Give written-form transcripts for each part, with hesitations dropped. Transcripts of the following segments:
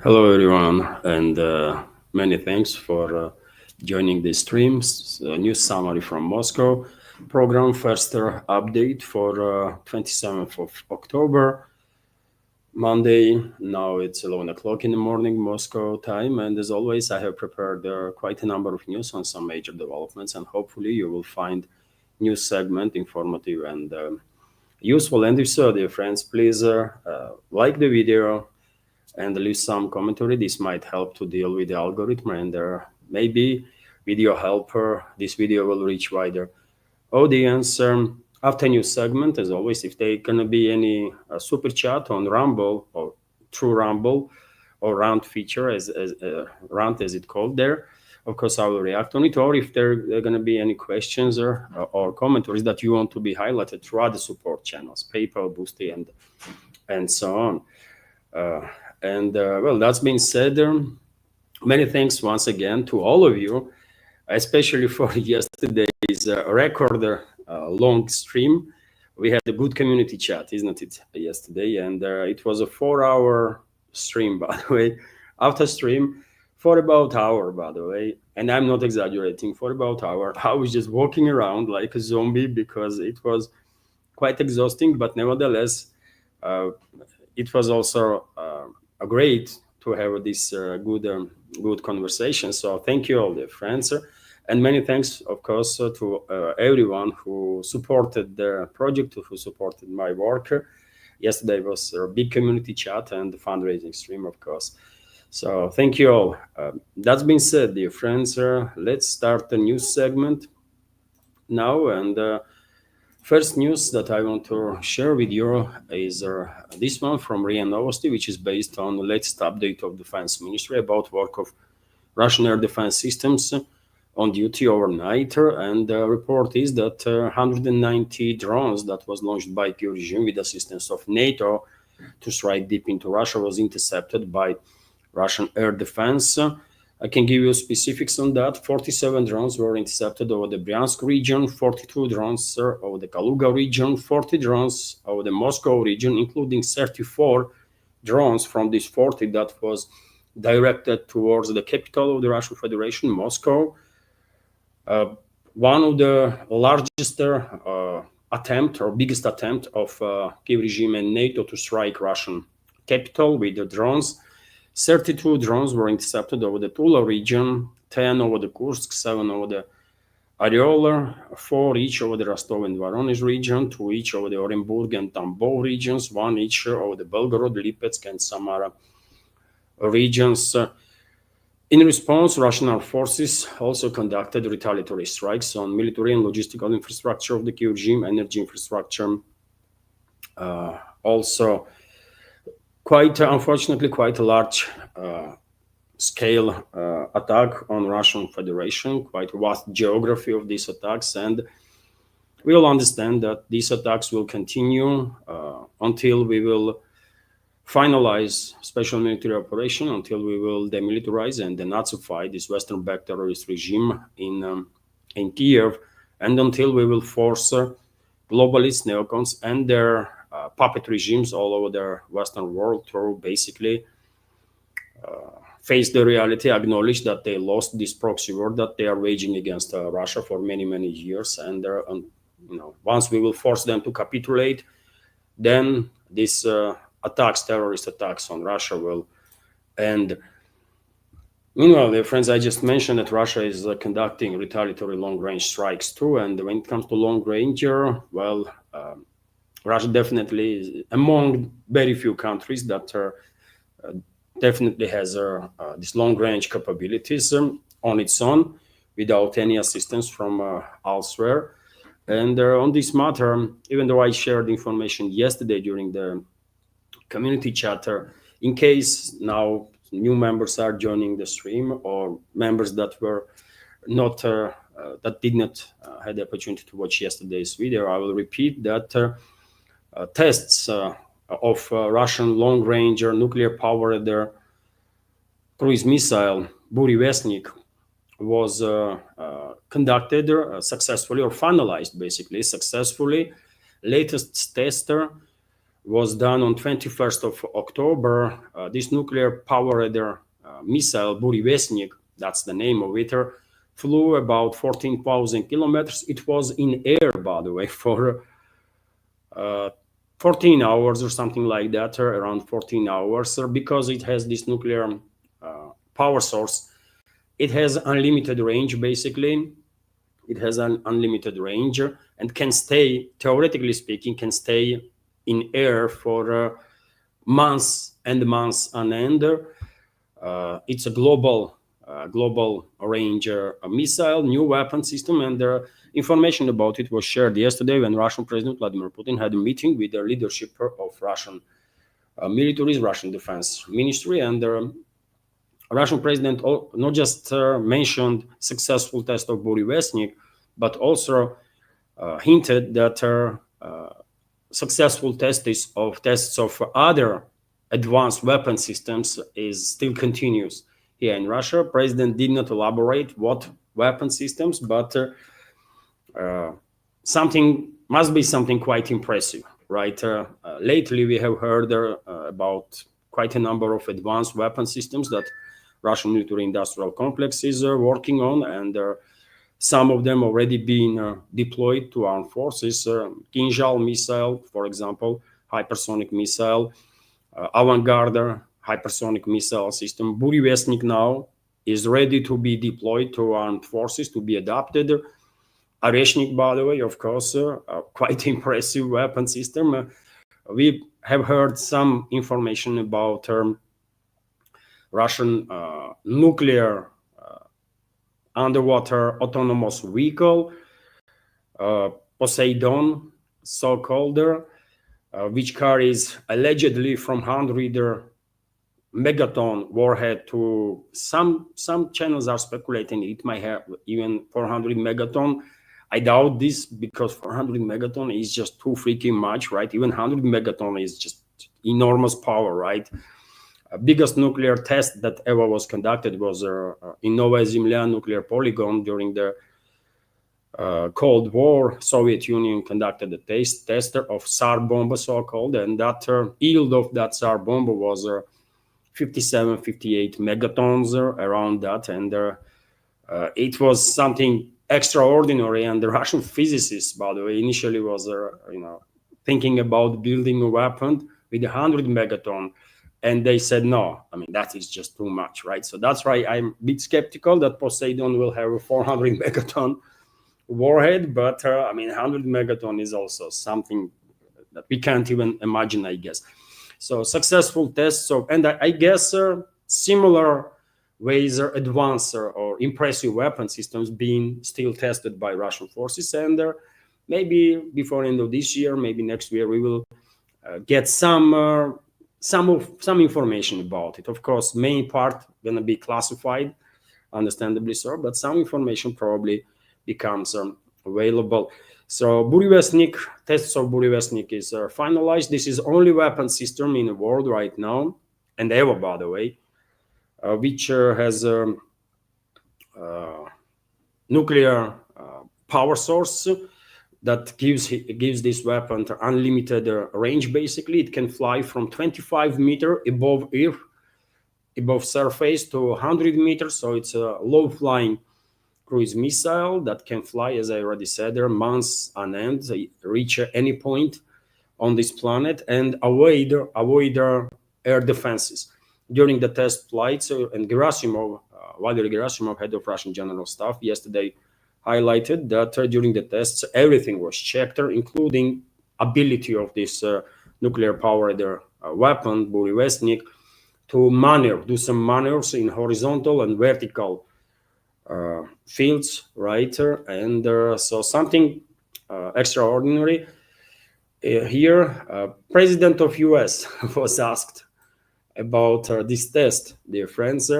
Hello, everyone, and many thanks for joining this stream. News summary from Moscow. Program first update for 27th of October, Monday. Now it's 11 o'clock in the morning, Moscow time. And as always, I have prepared quite a number of news on some major developments, and hopefully you will find news segment informative and useful. And if so, dear friends, please like the video and leave some commentary. This might help to deal with the algorithm, and maybe with your helper, this video will reach wider audience. After news segment, as always, if there gonna be any super chat on Rumble or through Rumble or Rant feature, as Rant as it called there, of course I will react on it. Or if there are gonna be any questions or commentaries that you want to be highlighted through other support channels, PayPal, Boosty, and so on. Well, that's been said. Many thanks once again to all of you, especially for yesterday's record long stream. We had a good community chat, isn't it, yesterday? And it was a 4-hour stream, by the way. After stream, for about an hour, by the way, and I'm not exaggerating, for about an hour, I was just walking around like a zombie because it was quite exhausting, but nevertheless, it was also great to have this good conversation. So thank you all, dear friends, and many thanks, of course, to everyone who supported the project, who supported my work. Yesterday was a big community chat and fundraising stream, of course. So thank you all. That's been said, dear friends. Let's start the news segment now. And first news that I want to share with you is this one from RIA Novosti, which is based on the latest update of Defense Ministry about work of Russian air defense systems on duty overnight. And the report is that 190 drones that was launched by Kyiv regime with assistance of NATO to strike deep into Russia was intercepted by Russian air defense. I can give you specifics on that. 47 drones were intercepted over the Bryansk region, 42 drones over the Kaluga region, 40 drones over the Moscow region, including 34 drones from this 40 that was directed towards the capital of the Russian Federation, Moscow. One of the largest attempt or biggest attempt of Kyiv regime and NATO to strike Russian capital with the drones. 32 drones were intercepted over the Tula region, 10 over the Kursk, 7 over the Areola, 4 each over the Rostov and Voronezh region, 2 each over the Orenburg and Tambov regions, 1 each over the Belgorod, Lipetsk, and Samara regions. In response, Russian armed forces also conducted retaliatory strikes on military and logistical infrastructure of the Kyiv regime, energy infrastructure. Also, unfortunately, quite a large scale attack on Russian Federation, quite a vast geography of these attacks. And we all understand that these attacks will continue until we will finalize special military operation, until we will demilitarize and denazify this Western-backed terrorist regime in Kiev, and until we will force globalists, neocons, and their puppet regimes all over the Western world to basically face the reality, acknowledge that they lost this proxy war that they are waging against Russia for many, many years. And once we will force them to capitulate, then this terrorist attacks on Russia will end. Meanwhile, dear friends, I just mentioned that Russia is conducting retaliatory long-range strikes too. And when it comes to long-range, Russia definitely is among very few countries that definitely has these long-range capabilities on its own without any assistance from elsewhere. And on this matter, even though I shared information yesterday during the community chatter, in case now new members are joining the stream or members that were not that did not have the opportunity to watch yesterday's video, I will repeat that tests of Russian long-range nuclear-powered cruise missile Burevestnik was conducted successfully, or finalized basically successfully. Latest tester was done on 21st of October. This nuclear-powered missile, Burevestnik, that's the name of it, flew about 14,000 kilometers. It was in air, by the way, for 14 hours or something like that, around 14 hours, because it has this nuclear power source. It has unlimited range, basically. It has an unlimited range and can stay, theoretically speaking, can stay in air for months and months on end. It's a global range missile, new weapon system, and information about it was shared yesterday when Russian President Vladimir Putin had a meeting with the leadership of Russian militaries, Russian Defense Ministry, and Russian president not just mentioned successful test of Burevestnik, but also hinted that successful tests of other advanced weapon systems is still continuous here in Russia. President did not elaborate what weapon systems, but something must be something quite impressive, right? Lately, we have heard about quite a number of advanced weapon systems that Russian military-industrial complex is working on, and some of them already being deployed to armed forces. Kinzhal missile, for example, hypersonic missile, Avangard hypersonic missile system. Burevestnik now is ready to be deployed to armed forces, to be adapted. Oreshnik, by the way, of course, quite impressive weapon system. We have heard some information about Russian nuclear underwater autonomous vehicle, Poseidon, so-called, which carries allegedly from 100 megaton warhead to some channels are speculating it might have even 400 megaton. I doubt this, because 400 megaton is just too freaking much, right? Even 100 megaton is just enormous power, right? Biggest nuclear test that ever was conducted was in Novaya Zemlya nuclear polygon during the Cold War. Soviet Union conducted a tester of Tsar bomb, so-called, and that yield of that Tsar bomb was 57, 58 megatons, around that, and it was something extraordinary. And the Russian physicists, by the way, initially was thinking about building a weapon with 100 megaton. And they said, no, I mean, that is just too much, right? So that's why I'm a bit skeptical that Poseidon will have a 400 megaton warhead. But I mean, 100 megaton is also something that we can't even imagine, I guess. So successful tests of, and I guess similar ways are advanced or impressive weapon systems being still tested by Russian forces. And maybe before end of this year, maybe next year, we will get some information about it. Of course, main part gonna be classified, understandably so, but some information probably becomes available. So Burevestnik, tests of Burevestnik is finalized. This is only weapon system in the world right now, and ever, by the way, which has nuclear power source that gives this weapon unlimited range. Basically, it can fly from 25 meters above Earth, above surface, to 100 meters. So it's a low-flying cruise missile that can fly, as I already said, there months on end, reach any point on this planet and avoid air defenses. During the test flights, and Gerasimov, Valery Gerasimov, head of Russian General Staff, yesterday highlighted that during the tests, everything was checked, including ability of this nuclear-powered weapon, Burevestnik, to do some maneuvers in horizontal and vertical fields, right? And so something extraordinary here. President of US was asked about this test, dear friends.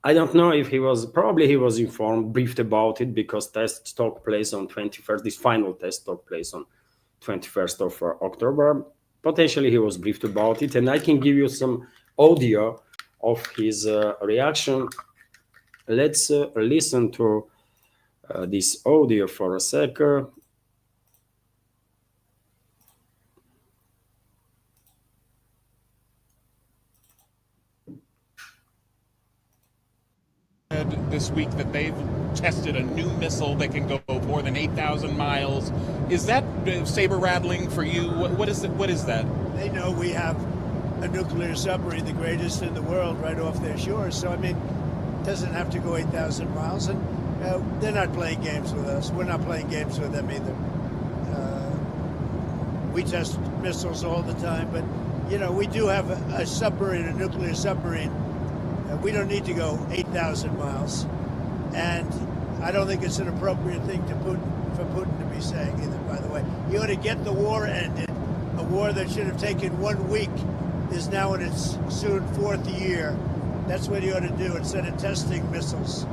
I don't know if he was informed, briefed about it, because tests took place on 21st. This final test took place on 21st of October. Potentially he was briefed about it, and I can give you some audio of his reaction. Let's listen to this audio for a sec. said this week that they've tested a new missile that can go more than 8,000 miles. Is that saber rattling for you? What is it? What is that? They know we have a nuclear submarine, the greatest in the world, right off their shores. So, I mean, it doesn't have to go 8,000 miles. And they're not playing games with us. We're not playing games with them either. We test missiles all the time, but, you know, we do have a submarine, a nuclear submarine. We don't need to go 8,000 miles. And I don't think it's an appropriate thing for Putin to be saying either, by the way. He ought to get the war ended. A war that should have taken 1 week is now in its soon 4th year. That's what he ought to do instead of testing missiles.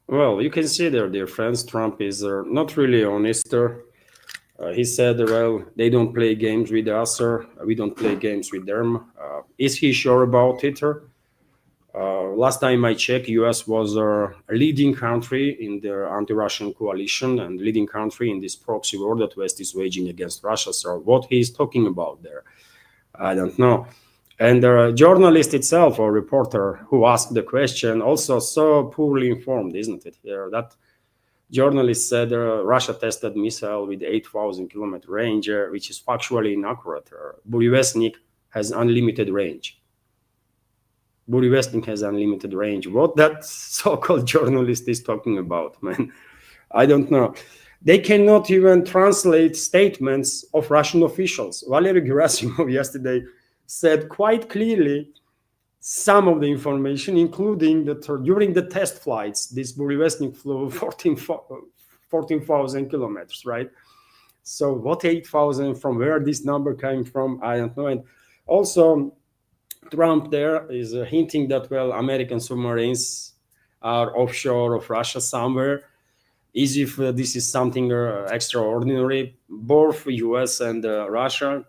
Well, you can see there, dear friends, Trump is not really honest. He said, well, they don't play games with us, we don't play games with them. Is he sure about it? Last time I checked, US was a leading country in the anti-Russian coalition and leading country in this proxy war that West is waging against Russia. So what he's talking about there, I don't know. And the journalist itself, or reporter who asked the question, also so poorly informed, isn't it? That journalist said Russia tested missile with 8,000-kilometer range, which is factually inaccurate. Burevestnik has unlimited range. Burevestnik has unlimited range. What that so-called journalist is talking about, man, I don't know. They cannot even translate statements of Russian officials. Valery Gerasimov yesterday said quite clearly some of the information, including that during the test flights, this Burevestnik flew 14,000 kilometers, right? So what 8,000, from where this number came from, I don't know. And also, Trump there is hinting that, well, American submarines are offshore of Russia somewhere. As if this is something extraordinary. Both US and Russia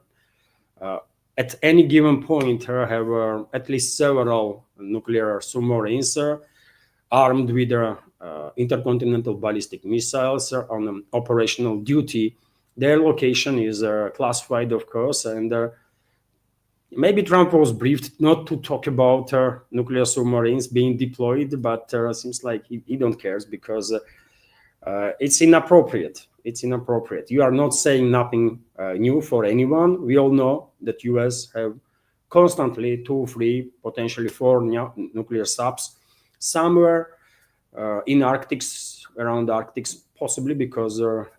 at any given point have at least several nuclear submarines armed with intercontinental ballistic missiles on operational duty. Their location is classified, of course, and maybe Trump was briefed not to talk about nuclear submarines being deployed, but seems like he don't care because it's inappropriate. It's inappropriate. You are not saying nothing new for anyone. We all know that US have constantly 2, 3, potentially 4 nuclear subs somewhere in Arctic, around Arctic, possibly because or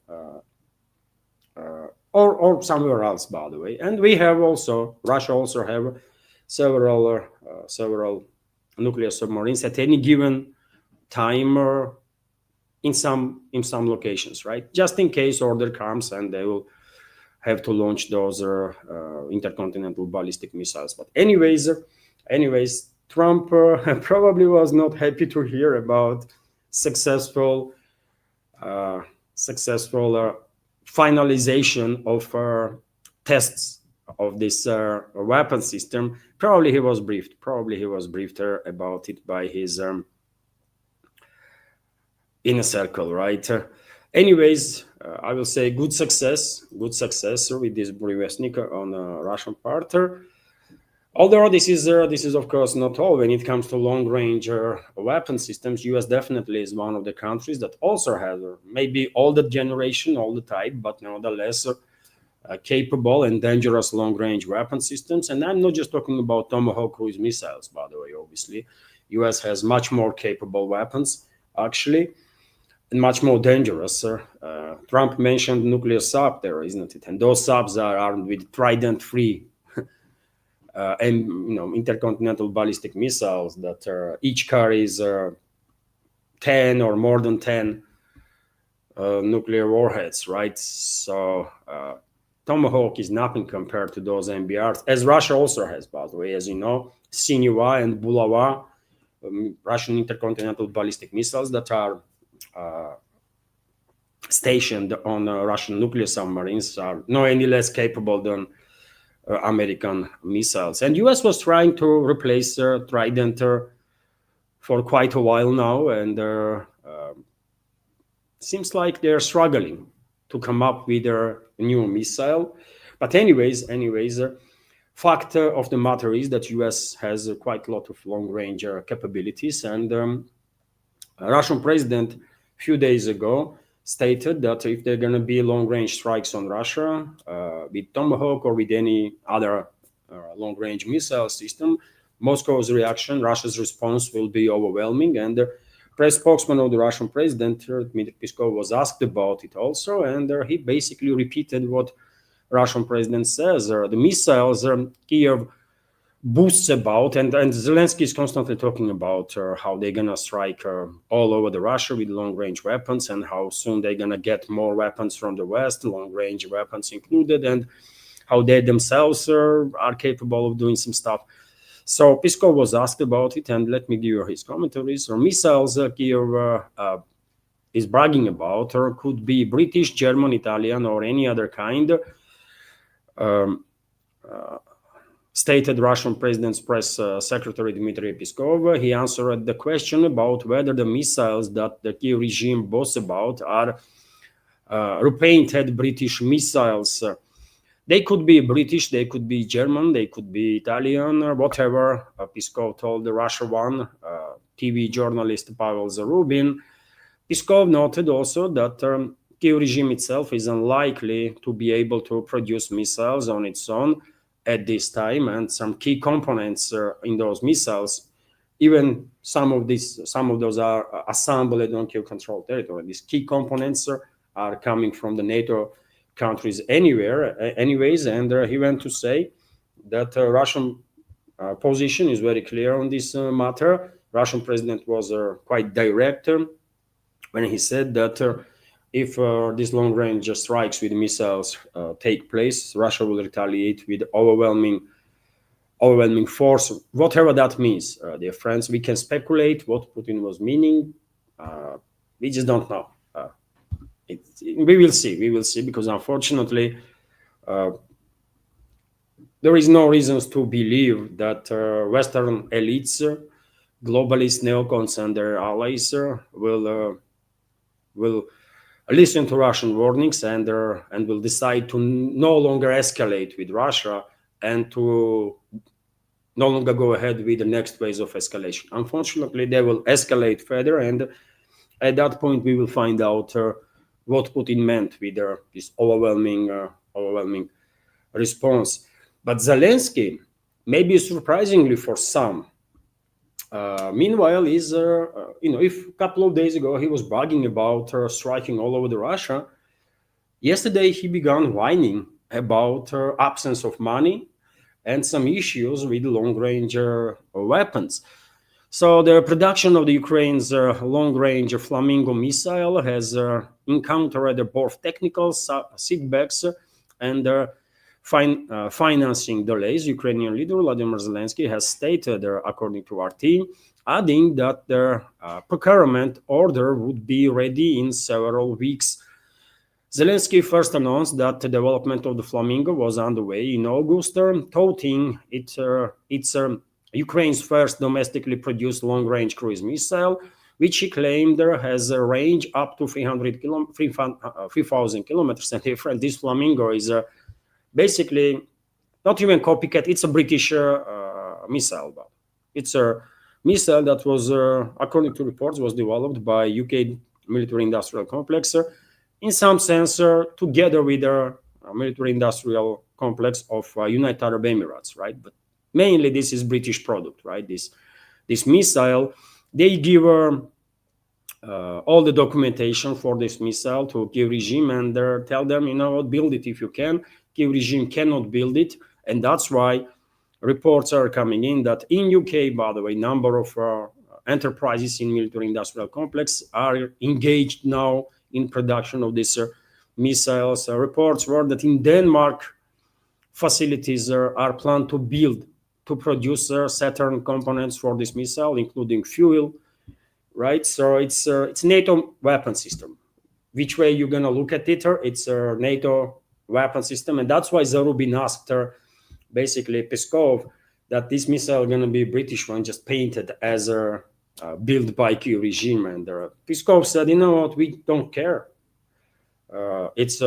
somewhere else, by the way. And we have also, Russia also have several nuclear submarines at any given time in some locations, right? Just in case order comes and they will have to launch those intercontinental ballistic missiles. But anyways, Trump probably was not happy to hear about successful finalization of tests of this weapon system. Probably he was briefed about it by his inner circle, right? Anyways, I will say good success with this Burevestnik on Russian part. Although this is of course not all. When it comes to long-range weapon systems, US definitely is one of the countries that also has maybe all the generation, all the type, but nevertheless capable and dangerous long-range weapon systems. And I'm not just talking about Tomahawk cruise missiles, by the way. Obviously, US has much more capable weapons, actually, and much more dangerous. Trump mentioned nuclear sub there, isn't it? And those subs are armed with Trident 3 and intercontinental ballistic missiles that each carries 10 or more than 10 nuclear warheads, right? So Tomahawk is nothing compared to those MBRs, as Russia also has, by the way, as you know, Sinyva and Bulava, Russian intercontinental ballistic missiles that are stationed on Russian nuclear submarines are no any less capable than American missiles. And US was trying to replace Trident for quite a while now, and seems like they're struggling to come up with a new missile. But anyways, fact of the matter is that US has quite a lot of long-range capabilities, and Russian president a few days ago stated that if there are going to be long-range strikes on Russia with Tomahawk or with any other long-range missile system, Moscow's reaction, Russia's response will be overwhelming. And the press spokesman of the Russian president, Dmitry Peskov, was asked about it also, and he basically repeated what Russian president says. The missiles Kiev boasts about, and Zelensky is constantly talking about how they're gonna strike all over the Russia with long-range weapons, and how soon they're gonna get more weapons from the West, long-range weapons included, and how they themselves are capable of doing some stuff. So Peskov was asked about it, and let me give you his commentaries. Or missiles Kiev is bragging about, or could be British, German, Italian, or any other kind. Stated Russian President's press secretary Dmitry Peskov. He answered the question about whether the missiles that the Kiev regime boasts about are repainted British missiles. They could be British, they could be German, they could be Italian, or whatever. Peskov told the Russia One TV journalist Pavel Zarubin. Peskov noted also that Kiev regime itself is unlikely to be able to produce missiles on its own at this time, and some key components in those missiles, even some of those are assembled on Kiev-controlled territory. These key components are coming from the NATO countries anyways, and he went to say that Russian position is very clear on this matter. Russian president was quite direct when he said that if these long-range strikes with missiles take place, Russia will retaliate with overwhelming force, whatever that means. Dear friends, we can speculate what Putin was meaning. We just don't know. We will see, because unfortunately, there is no reasons to believe that Western elites, globalists, neocons, and their allies will listen to Russian warnings and will decide to no longer escalate with Russia and to no longer go ahead with the next phase of escalation. Unfortunately, they will escalate further, and at that point, we will find out what Putin meant with this overwhelming response. But Zelensky, maybe surprisingly for some, meanwhile, is if a couple of days ago he was bragging about striking all over the Russia, yesterday he began whining about absence of money and some issues with long-range weapons. So the production of the Ukraine's long-range Flamingo missile has encountered both technical setbacks and financing delays. Ukrainian leader Vladimir Zelensky has stated, according to RT, adding that the procurement order would be ready in several weeks. Zelensky first announced that the development of the Flamingo was underway in August, touting it's Ukraine's first domestically produced long-range cruise missile, which he claimed has a range up to 3,000 kilometers. And different. This Flamingo is basically not even copycat. It's a British missile, but it's a missile that was, according to reports, was developed by UK military-industrial complex, in some sense, together with the military-industrial complex of United Arab Emirates, right? But mainly, this is British product, right? This missile, they give all the documentation for this missile to Kiev regime and tell them, build it if you can. Kiev regime cannot build it, and that's why reports are coming in that in UK, by the way, number of enterprises in military-industrial complex are engaged now in production of these missiles. Reports were that in Denmark, facilities are planned to produce certain components for this missile, including fuel, right? So it's NATO weapon system. Which way you're gonna look at it? It's a NATO weapon system, and that's why Zarubin asked basically Peskov that this missile gonna be a British one, just painted as a built by Kiev regime, and Peskov said, you know what, we don't care. It's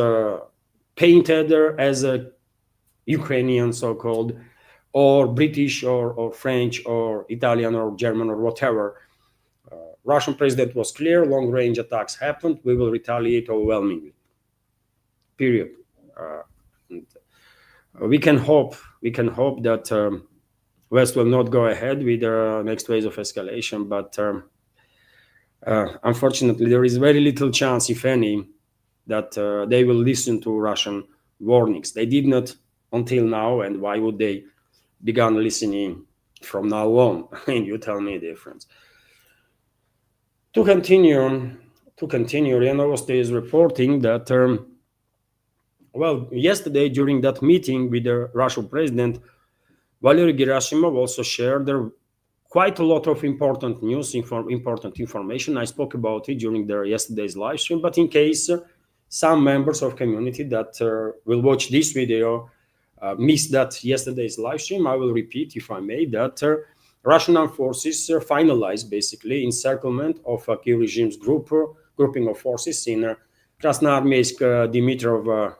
painted as a Ukrainian so-called, or British, or French, or Italian, or German, or whatever. Russian president was clear: long-range attacks happened. We will retaliate overwhelmingly. Period. We can hope that West will not go ahead with the next waves of escalation, but unfortunately, there is very little chance, if any, that they will listen to Russian warnings. They did not until now, and why would they begin listening from now on? And you tell me the difference. To continue, RIA Novosti is reporting that, well, yesterday during that meeting with the Russian president, Valery Gerasimov also shared quite a lot of important news, important information. I spoke about it during yesterday's live stream, but in case some members of community that will watch this video missed that yesterday's live stream, I will repeat, if I may, that Russian armed forces finalized basically encirclement of Kiev regime's grouping of forces in Krasnoarmeysk Dimitrov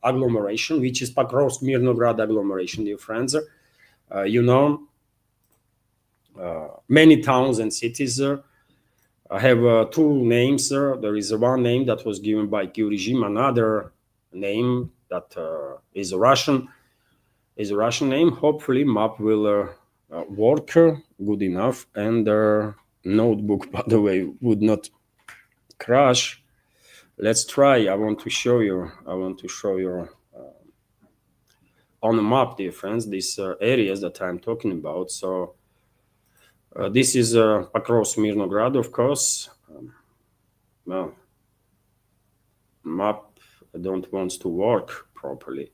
agglomeration, which is Pokrovsk-Mirnograd agglomeration, dear friends. You know, many towns and cities have two names. There is one name that was given by Kiev regime, another name that is a Russian name. Hopefully, map will work good enough, and notebook, by the way, would not crash. Let's try. I want to show you on the map, dear friends, these areas that I'm talking about. So this is Pokrovsk-Mirnograd, of course. Well, map don't want to work properly.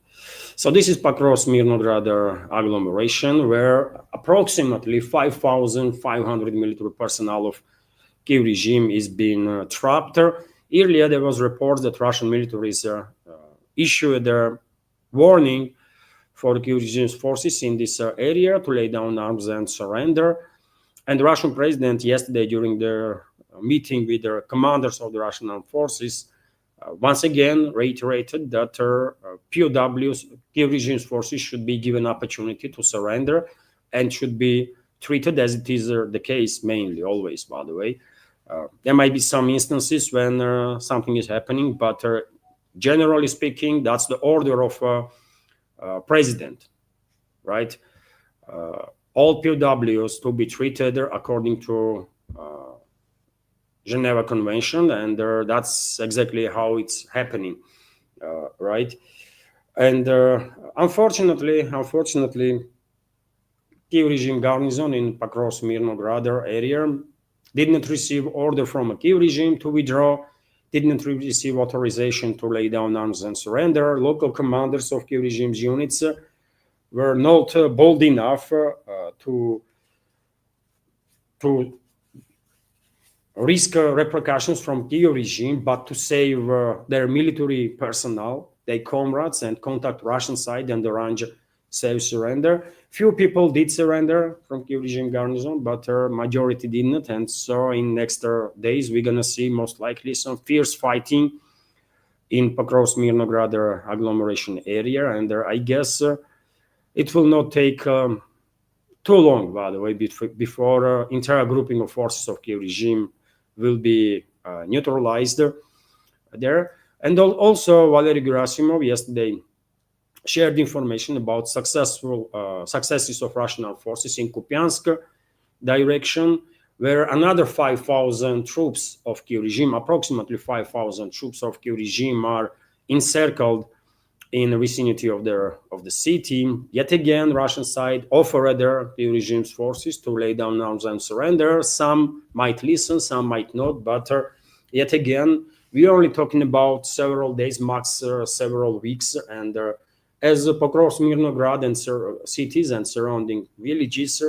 So this is Pokrovsk-Mirnograd agglomeration, where approximately 5,500 military personnel of Kiev regime is being trapped. Earlier, there was reports that Russian militaries issued a warning for Kiev regime's forces in this area to lay down arms and surrender. And the Russian president yesterday, during their meeting with the commanders of the Russian armed forces, once again reiterated that POWs, Kiev regime's forces, should be given opportunity to surrender and should be treated as it is the case, mainly, always, by the way. There might be some instances when something is happening, but generally speaking, that's the order of president, right? All POWs to be treated according to Geneva Convention, and that's exactly how it's happening, right? And unfortunately, Kiev regime garrison in Pokrovsk-Mirnograd area did not receive order from a Kiev regime to withdraw, did not receive authorization to lay down arms and surrender. Local commanders of Kiev regime's units were not bold enough to risk repercussions from Kiev regime, but to save their military personnel, their comrades, and contact Russian side and arrange safe surrender. Few people did surrender from Kiev regime garrison, but majority did not. And so in next days, we're going to see most likely some fierce fighting in Pokrovsk-Mirnograd agglomeration area. And I guess it will not take too long, by the way, before entire grouping of forces of Kiev regime will be neutralized there. And also, Valery Gerasimov yesterday shared information about successes of Russian armed forces in Kupiansk direction, where another 5,000 troops of Kiev regime, approximately 5,000 troops of Kiev regime, are encircled in the vicinity of the city. Yet again, Russian side offered their Kiev regime's forces to lay down arms and surrender. Some might listen, some might not, but yet again, we are only talking about several days, max several weeks, and as Pokrovsk-Mirnograd and cities and surrounding villages,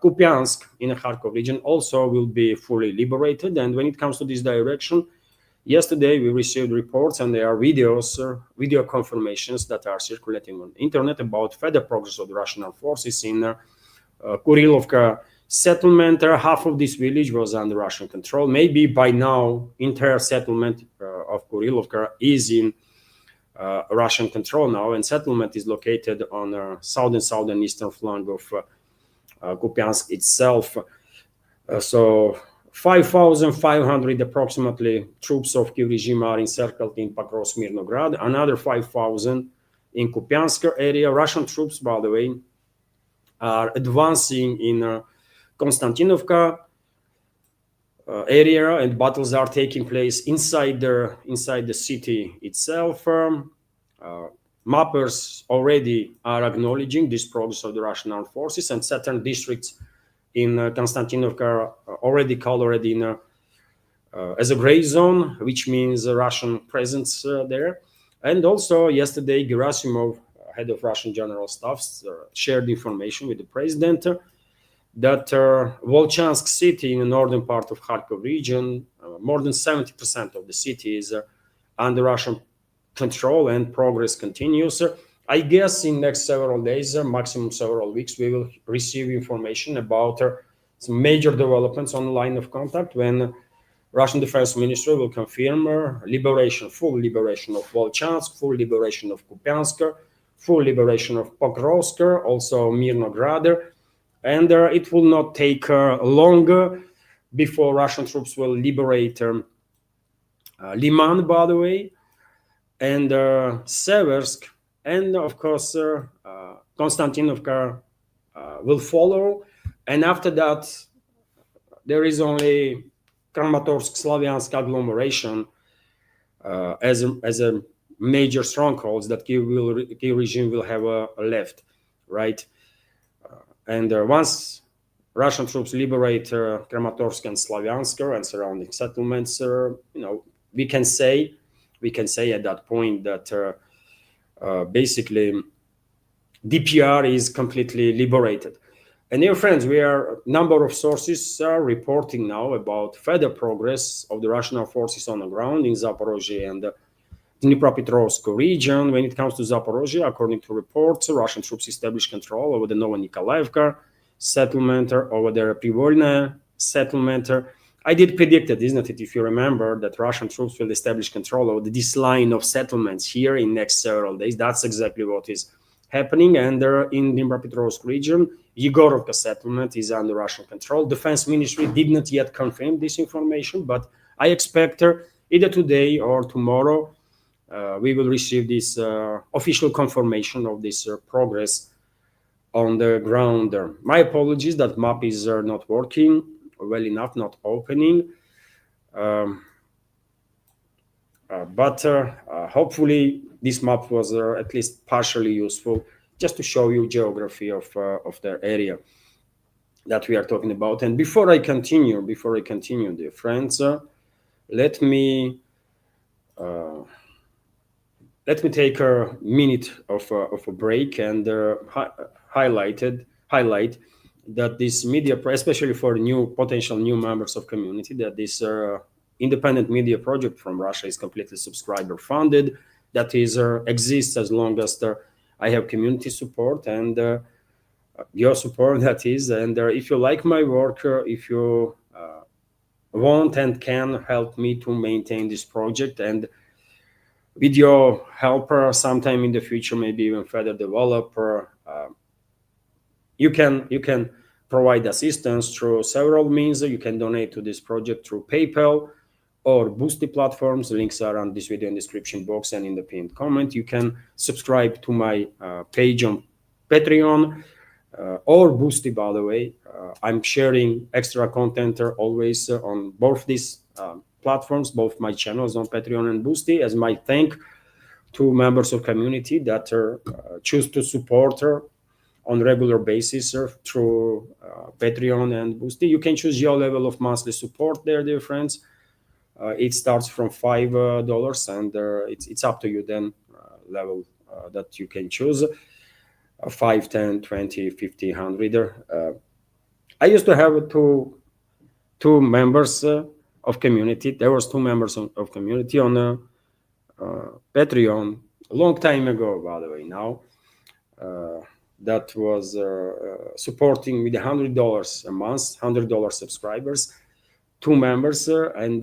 Kupiansk in the Kharkov region also will be fully liberated. And when it comes to this direction, yesterday we received reports, and there are video confirmations that are circulating on the internet about further progress of the Russian armed forces in Kurilovka settlement. Half of this village was under Russian control. Maybe by now, entire settlement of Kurilovka is in Russian control now, and settlement is located on southern eastern flank of Kupiansk itself. So 5,500 approximately troops of Kiev regime are encircled in Pokrovsk, Mirnograd, another 5,000 in Kupiansk area. Russian troops, by the way, are advancing in Konstantinovka area, and battles are taking place inside the city itself. Mappers already are acknowledging this progress of the Russian armed forces, and certain districts in Konstantinovka are already colored in as a gray zone, which means a Russian presence there. And also yesterday, Gerasimov, head of Russian General Staff, shared information with the president that Volchansk city in the northern part of Kharkov region, more than 70% of the city is under Russian control, and progress continues. I guess in next several days, maximum several weeks, we will receive information about some major developments on the line of contact when Russian Defense Ministry will confirm full liberation of Volchansk, full liberation of Kupiansk, full liberation of Pokrovsk, also Mirnograd, and it will not take long before Russian troops will liberate Liman, by the way, and Seversk, and of course Konstantinovka will follow. And after that, there is only Kramatorsk-Slavyansk agglomeration as a major strongholds that Kiev regime will have left, right? And once Russian troops liberate Kramatorsk and Slavyansk and surrounding settlements, we can say at that point that basically DPR is completely liberated. And dear friends, a number of sources are reporting now about further progress of the Russian forces on the ground in Zaporozhye and Dnipropetrovsk region. When it comes to Zaporozhye, according to reports, Russian troops established control over the Novonikolaevka settlement, over the Privolne settlement. I did predict it, isn't it, if you remember, that Russian troops will establish control over this line of settlements here in next several days. That's exactly what is happening. And in Dnipropetrovsk region, Yegorovka settlement is under Russian control. Defense Ministry did not yet confirm this information, but I expect either today or tomorrow we will receive this official confirmation of this progress on the ground. My apologies that map is not working well enough, not opening. But hopefully this map was at least partially useful, just to show you geography of the area that we are talking about. And before I continue, dear friends, let me take a minute of a break and highlight that this media, especially for potential new members of community, that this independent media project from Russia is completely subscriber funded. That is exists as long as I have community support and your support. That is, and if you like my work, if you want and can help me to maintain this project, and with your help, sometime in the future, maybe even further develop, you can provide assistance through several means. You can donate to this project through PayPal or Boosty platforms. Links are on this video in description box and in the pinned comment. You can subscribe to my page on Patreon or Boosty, by the way. I'm sharing extra content always on both these platforms, both my channels on Patreon and Boosty, as my thank to members of community that choose to support her on regular basis through Patreon and Boosty. You can choose your level of monthly support there, dear friends. It starts from $5 and it's up to you then level that you can choose. 5, 10, 20, 50, 100. I used to have two members of community. There was 2 members of community on Patreon a long time ago, by the way. Now that was supporting with $100 a month, $100 subscribers, 2 members, and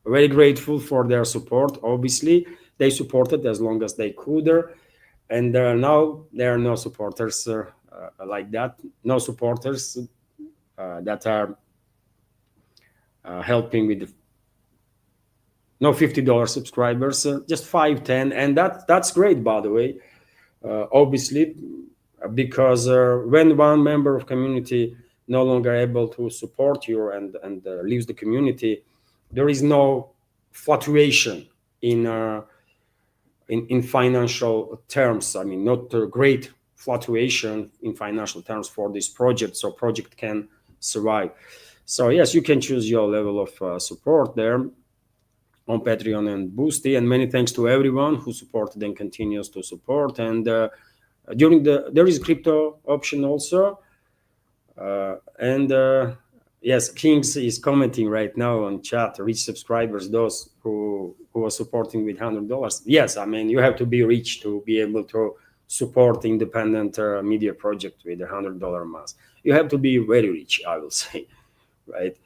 very grateful for their support. Obviously, they supported as long as they could, and now there are no supporters like that. No supporters that are helping with the no $50 subscribers, just 5, 10, and that's great, by the way. Obviously, because when one member of community no longer able to support you and leaves the community, there is no fluctuation in financial terms. I mean, not a great fluctuation in financial terms for this project, so project can survive. So yes, you can choose your level of support there on Patreon and Boosty, and many thanks to everyone who supported and continues to support. And there is crypto option also, and yes, Kings is commenting right now on chat. Rich subscribers, those who are supporting with $100. Yes, I mean you have to be rich to be able to support independent media project with $100 a month. You have to be very rich, I will say, right?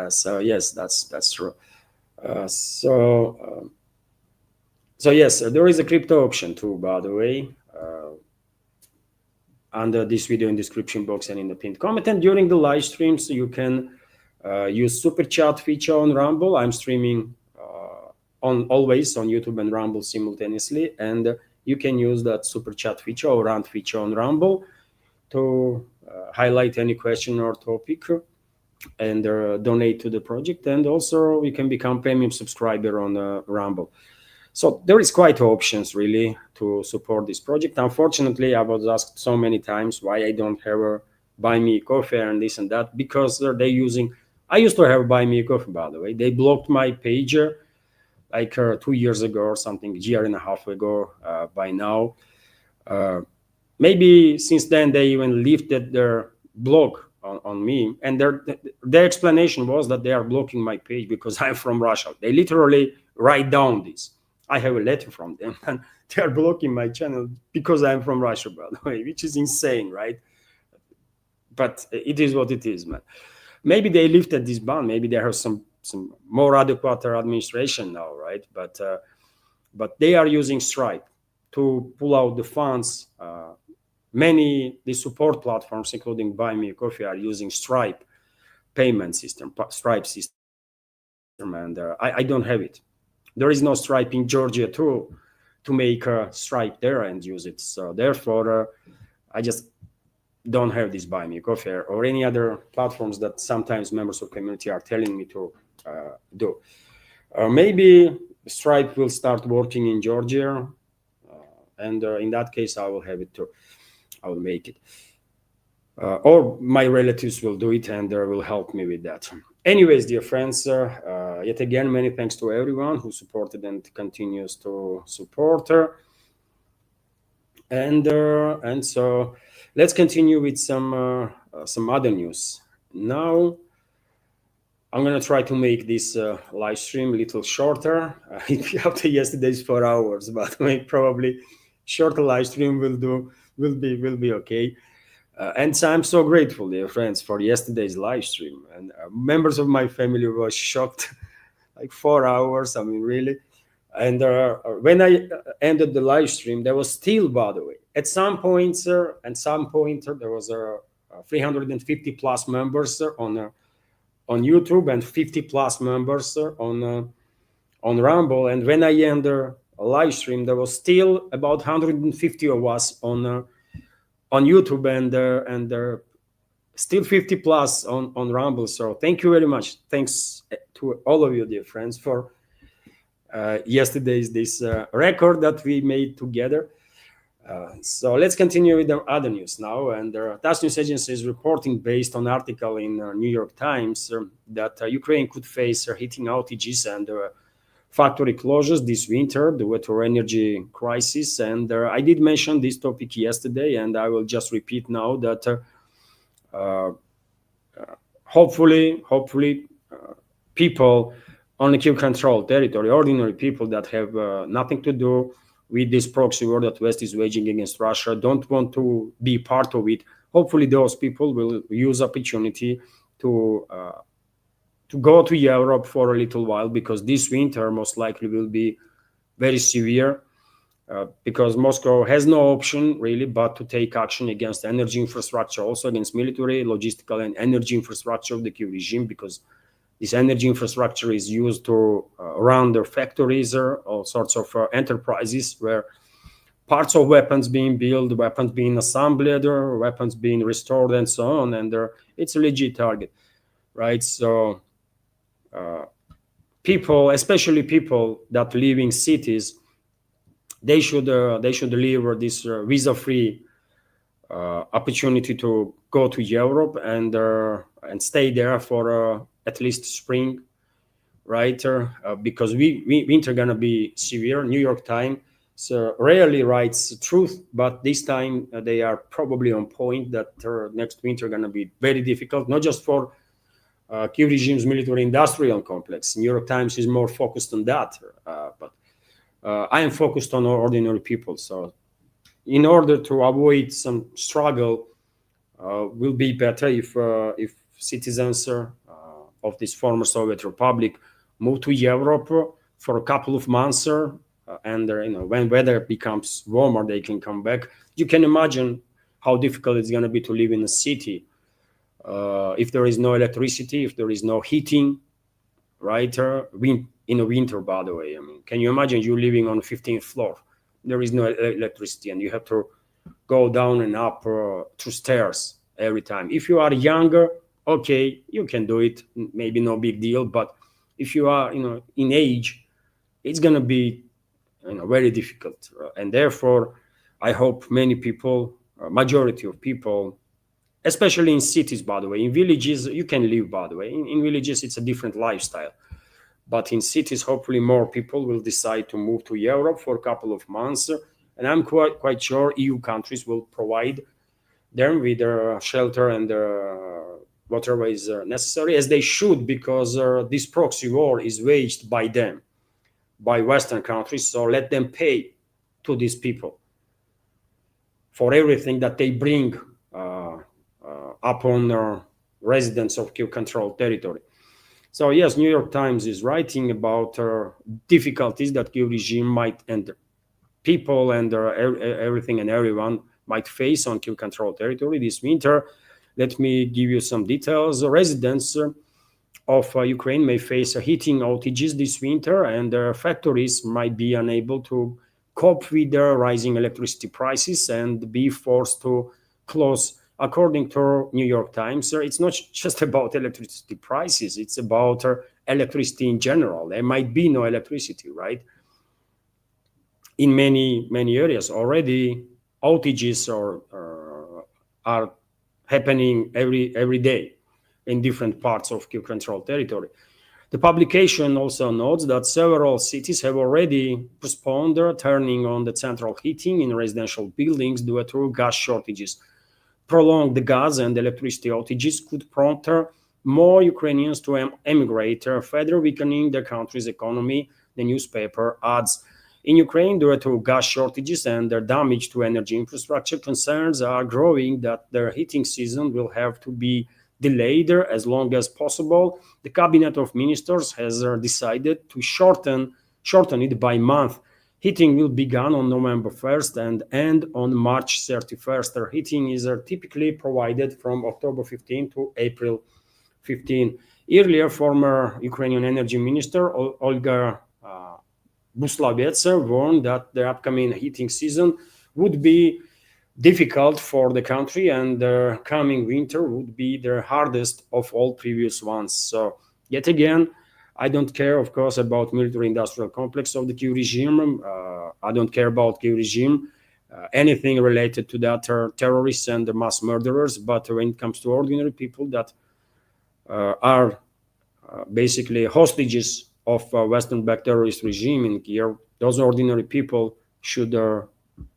So yes, that's true. So yes, there is a crypto option too, by the way, under this video in description box and in the pinned comment. And during the live streams, you can use super chat feature on Rumble. I'm streaming always on YouTube and Rumble simultaneously, and you can use that super chat feature or rant feature on Rumble to highlight any question or topic and donate to the project. And also you can become premium subscriber on Rumble. So there is quite options really to support this project. Unfortunately, I was asked so many times why I don't have a buy me coffee and this and that, because they're using, I used to have buy me coffee, by the way. They blocked my page like 2 years ago or something, a year and a half ago by now. Maybe since then they even lifted their block on me, and their explanation was that they are blocking my page because I'm from Russia. They literally write down this. I have a letter from them, and they are blocking my channel because I'm from Russia, by the way, which is insane, right? But it is what it is, man. Maybe they lifted this ban. Maybe they have some more adequate administration now, right? But they are using Stripe to pull out the funds. Many the support platforms, including Buy Me a Coffee, are using Stripe payment system, Stripe system, and I don't have it. There is no Stripe in Georgia to make a Stripe there and use it. So therefore, I just don't have this Buy Me a Coffee or any other platforms that sometimes members of community are telling me to do. Maybe Stripe will start working in Georgia, and in that case, I will have it too. I will make it. Or my relatives will do it and will help me with that. Anyways, dear friends, yet again, many thanks to everyone who supported and continues to support. And so let's continue with some other news. Now, I'm going to try to make this live stream a little shorter. After yesterday's 4 hours, but probably shorter live stream will be okay. And so I'm so grateful, dear friends, for yesterday's live stream. And members of my family were shocked, like 4 hours. I mean, really. And when I ended the live stream, there was still, by the way, at some point, there was 350 plus members on YouTube and 50 plus members on Rumble. And when I ended a live stream, there was still about 150 of us on YouTube and still 50 plus on Rumble. So thank you very much. Thanks to all of you, dear friends, for yesterday's this record that we made together. So let's continue with the other news now. And TASS News Agency is reporting, based on article in New York Times, that Ukraine could face heating outages and factory closures this winter due to energy crisis. And I did mention this topic yesterday, and I will just repeat now that hopefully people on the Kyiv-controlled territory, ordinary people that have nothing to do with this proxy war that West is waging against Russia, don't want to be part of it. Hopefully those people will use opportunity to go to Europe for a little while, because this winter most likely will be very severe. because Moscow has no option really but to take action against energy infrastructure, also against military, logistical, and energy infrastructure of the Kyiv regime, because this energy infrastructure is used to run their factories or all sorts of enterprises where parts of weapons being built, weapons being assembled, or weapons being restored, and so on. And it's a legit target, right? So people, especially people that live in cities, they should deliver this visa-free opportunity to go to Europe and stay there for at least spring, right? Because winter gonna be severe. New York Times rarely writes truth, but this time they are probably on point that next winter gonna be very difficult, not just for Kyiv regime's military-industrial complex. New York Times is more focused on that, but I am focused on ordinary people. So in order to avoid some struggle, will be better if citizens of this former Soviet Republic move to Europe for a couple of months, and when weather becomes warmer, they can come back. You can imagine how difficult it's going to be to live in a city if there is no electricity, if there is no heating, right? In a winter, by the way. I mean, can you imagine you living on the 15th floor? There is no electricity, and you have to go down and up through stairs every time. If you are younger, okay, you can do it, maybe no big deal. But if you are, in age, it's gonna be, very difficult. And therefore, I hope many people, majority of people, especially in cities, by the way, in villages you can live. By the way, in villages it's a different lifestyle. But in cities, hopefully more people will decide to move to Europe for a couple of months. And I'm quite sure EU countries will provide them with shelter and whatever is necessary, as they should, because this proxy war is waged by them, by Western countries. So let them pay to these people for everything that they bring upon residents of Kyiv-controlled territory. So yes, New York Times is writing about difficulties that Kyiv regime might, and people and everything and everyone might face on Kyiv-controlled territory this winter. Let me give you some details. Residents of Ukraine may face heating outages this winter, and factories might be unable to cope with the rising electricity prices and be forced to close. According to New York Times, it's not just about electricity prices, it's about electricity in general. There might be no electricity, right? In many areas already, outages are happening every day in different parts of Kyiv-controlled territory. The publication also notes that several cities have already postponed turning on the central heating in residential buildings due to gas shortages. Prolonged gas and electricity outages could prompt more Ukrainians to emigrate, further weakening the country's economy, the newspaper adds. In Ukraine, due to gas shortages and their damage to energy infrastructure, concerns are growing that their heating season will have to be delayed as long as possible. The Cabinet of Ministers has decided to shorten it by month. Heating will begin on November 1st and end on March 31st. Heating is typically provided from October 15 to April 15. Earlier, former Ukrainian Energy Minister Olga Buslavets warned that the upcoming heating season would be difficult for the country, and the coming winter would be the hardest of all previous ones. So, yet again, I don't care, of course, about military-industrial complex of the Kyiv regime. I don't care about Kyiv regime, anything related to that terrorists and the mass murderers. But when it comes to ordinary people that are basically hostages of Western-backed terrorist regime in Kyiv, those ordinary people should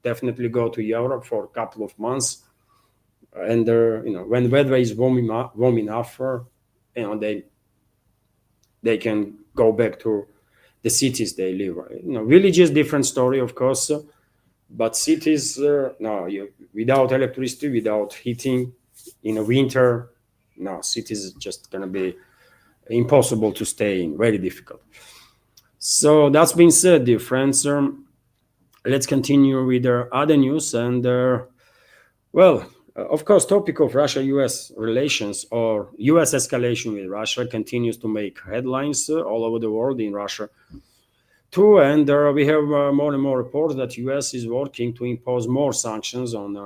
definitely go to Europe for a couple of months. And when weather is warm enough, they can go back to the cities they live. Villages, different story, of course, but cities, without electricity, without heating in a winter, cities is just gonna be impossible to stay in, very difficult. So that's been said, dear friends. let's continue with other news. And of course, topic of Russia-US relations or US escalation with Russia continues to make headlines all over the world, in Russia too. And we have more and more reports that US is working to impose more sanctions on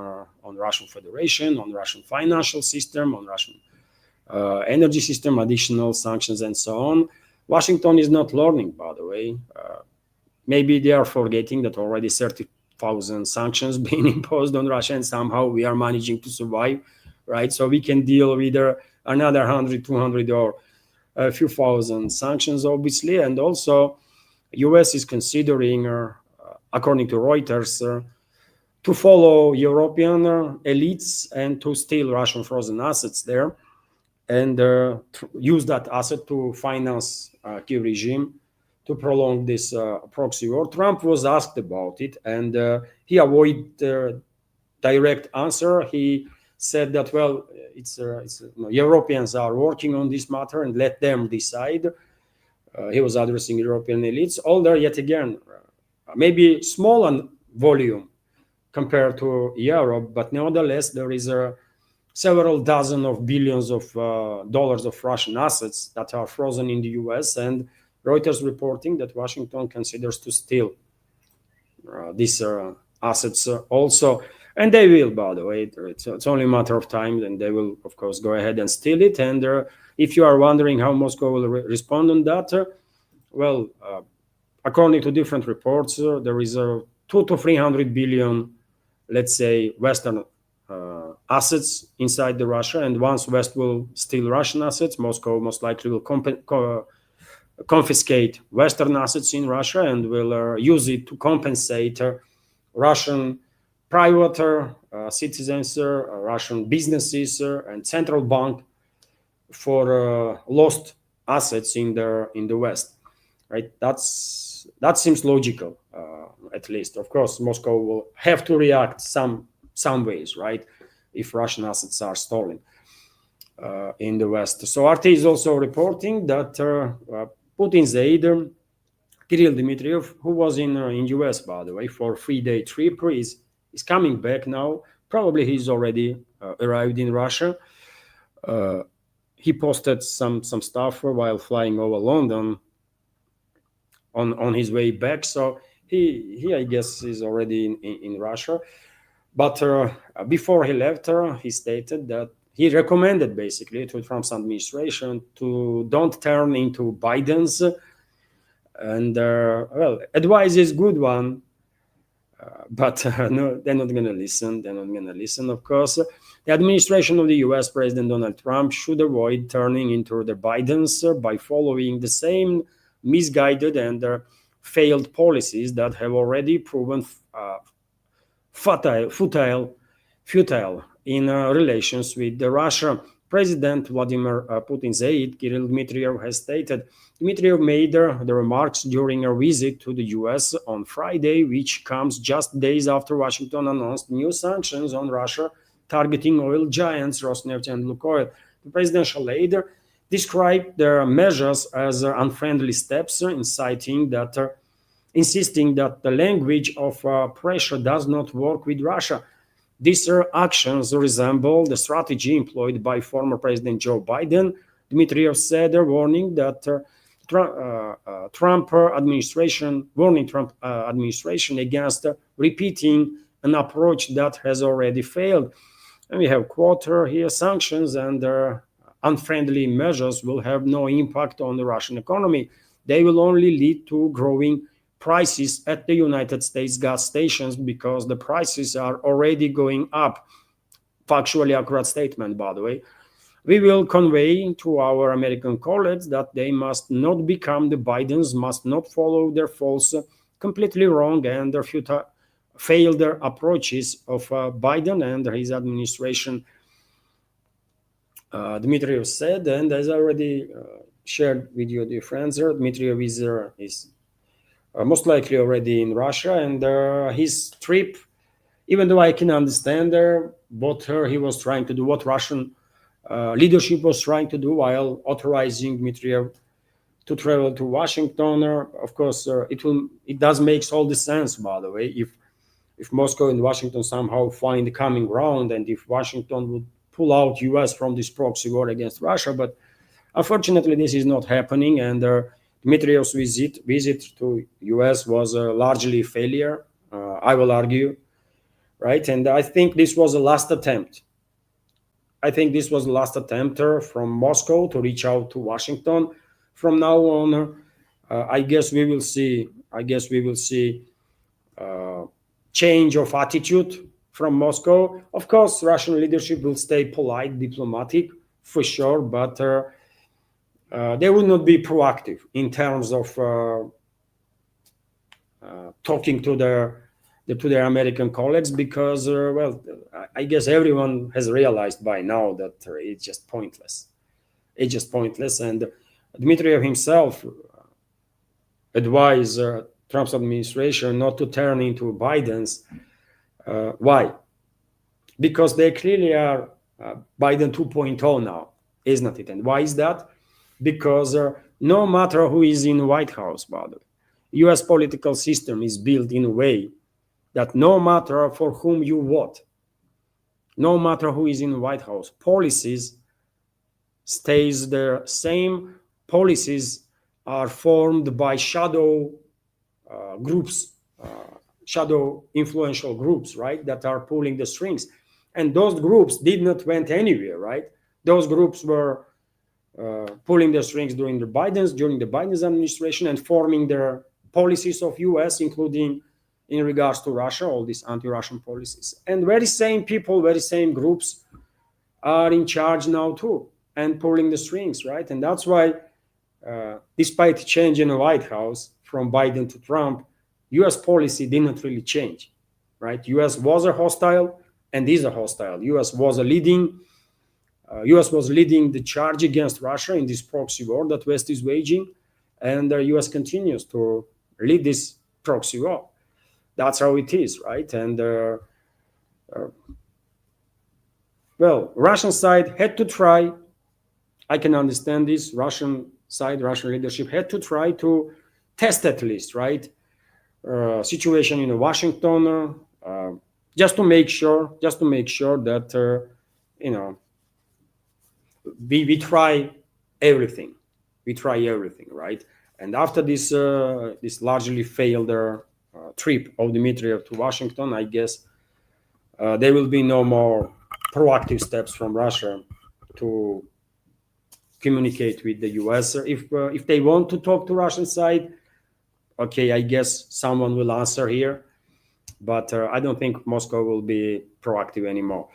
Russian Federation, on Russian financial system, on Russian energy system, additional sanctions, and so on. Washington is not learning, by the way. Maybe they are forgetting that already 30,000 sanctions being imposed on Russia, and somehow we are managing to survive, right? So we can deal with another 100, 200, or a few thousand sanctions, obviously. And also, US is considering, according to Reuters, to follow European elites and to steal Russian frozen assets there, and use that asset to finance Kiev regime to prolong this proxy war. Trump was asked about it, and he avoided direct answer. He said that, well, Europeans are working on this matter and let them decide. He was addressing European elites, although yet again, maybe small in volume compared to Europe, but nevertheless, there is several dozen of billions of dollars of Russian assets that are frozen in the US, and Reuters reporting that Washington considers to steal these assets also. And they will, by the way, it's only a matter of time, and they will, of course, go ahead and steal it. And if you are wondering how Moscow will respond on that, according to different reports, there is a 200 to 300 billion, let's say, Western assets inside the Russia. And once West will steal Russian assets, Moscow most likely will confiscate Western assets in Russia and will use it to compensate Russian private citizens, Russian businesses, and central bank for lost assets in the West. Right? That seems logical, at least. Of course, Moscow will have to react some ways, right? If Russian assets are stolen in the West. So RT is also reporting that Putin's aide, Kirill Dmitriev, who was in US, by the way, for a 3-day trip, is coming back now. Probably he's already arrived in Russia. He posted some stuff while flying over London on his way back. So he I guess, is already in Russia. But before he left, he stated that he recommended basically to Trump's administration to don't turn into Biden's. And advice is good one. But no, they're not going to listen. They're not going to listen, of course. The administration of the US President Donald Trump should avoid turning into the Bidens by following the same misguided and failed policies that have already proven futile in relations with the Russia. President Vladimir Putin's aide, Kirill Dmitriev, has stated. Dmitriev made the remarks during a visit to the US on Friday, which comes just days after Washington announced new sanctions on Russia targeting oil giants Rosneft and Lukoil. The presidential aide described the measures as unfriendly steps, insisting that the language of pressure does not work with Russia. These actions resemble the strategy employed by former President Joe Biden, Dmitriev said, warning Trump administration against repeating an approach that has already failed. And we have quote here: sanctions and unfriendly measures will have no impact on the Russian economy. They will only lead to growing prices at the United States gas stations because the prices are already going up. Factually accurate statement, by the way. We will convey to our American colleagues that they must not become the Bidens, must not follow their false, completely wrong and their failed approaches of Biden and his administration, Dmitriev said. And as I already shared with you, dear friends, Dmitriev is most likely already in Russia, and his trip, even though I can understand what he was trying to do, what Russian leadership was trying to do while authorizing Dmitriev to travel to Washington. Of course, it does make all the sense, by the way, if Moscow and Washington somehow find a common ground, and if Washington would pull out US from this proxy war against Russia. But unfortunately, this is not happening, and Dmitriev's visit to US was largely a failure, I will argue, right? And I think this was the last attempt. From Moscow to reach out to Washington. From now on, I guess we will see change of attitude from Moscow. Of course, Russian leadership will stay polite, diplomatic, for sure, but they will not be proactive in terms of talking to their American colleagues, because, well, I guess everyone has realized by now that it's just pointless. And Dmitriev himself advised Trump's administration not to turn into Biden's. Why? Because they clearly are Biden 2.0 now, isn't it? And why is that? Because no matter who is in the White House, by the way, US political system is built in a way that no matter for whom you vote, no matter who is in the White House, policies stays the same. Policies are formed by shadow groups, shadow influential groups, right, that are pulling the strings. And those groups did not went anywhere, right? Those groups were pulling the strings during the Biden's administration and forming their policies of US, including in regards to Russia, all these anti-Russian policies. And very same people, very same groups are in charge now too, and pulling the strings, right? And that's why, despite change in the White House from Biden to Trump, US policy did not really change, right? US was a hostile and is a hostile. US was leading the charge against Russia in this proxy war that West is waging, and the US continues to lead this proxy war. That's how it is, right? And well, Russian side had to try. I can understand this. Russian leadership had to try to test at least, right? Situation in Washington, just to make sure that we try everything. Right? And after this largely failed trip of Dmitriev to Washington, I guess there will be no more proactive steps from Russia to communicate with the US. If they want to talk to Russian side, okay, I guess someone will answer here, but I don't think Moscow will be proactive anymore.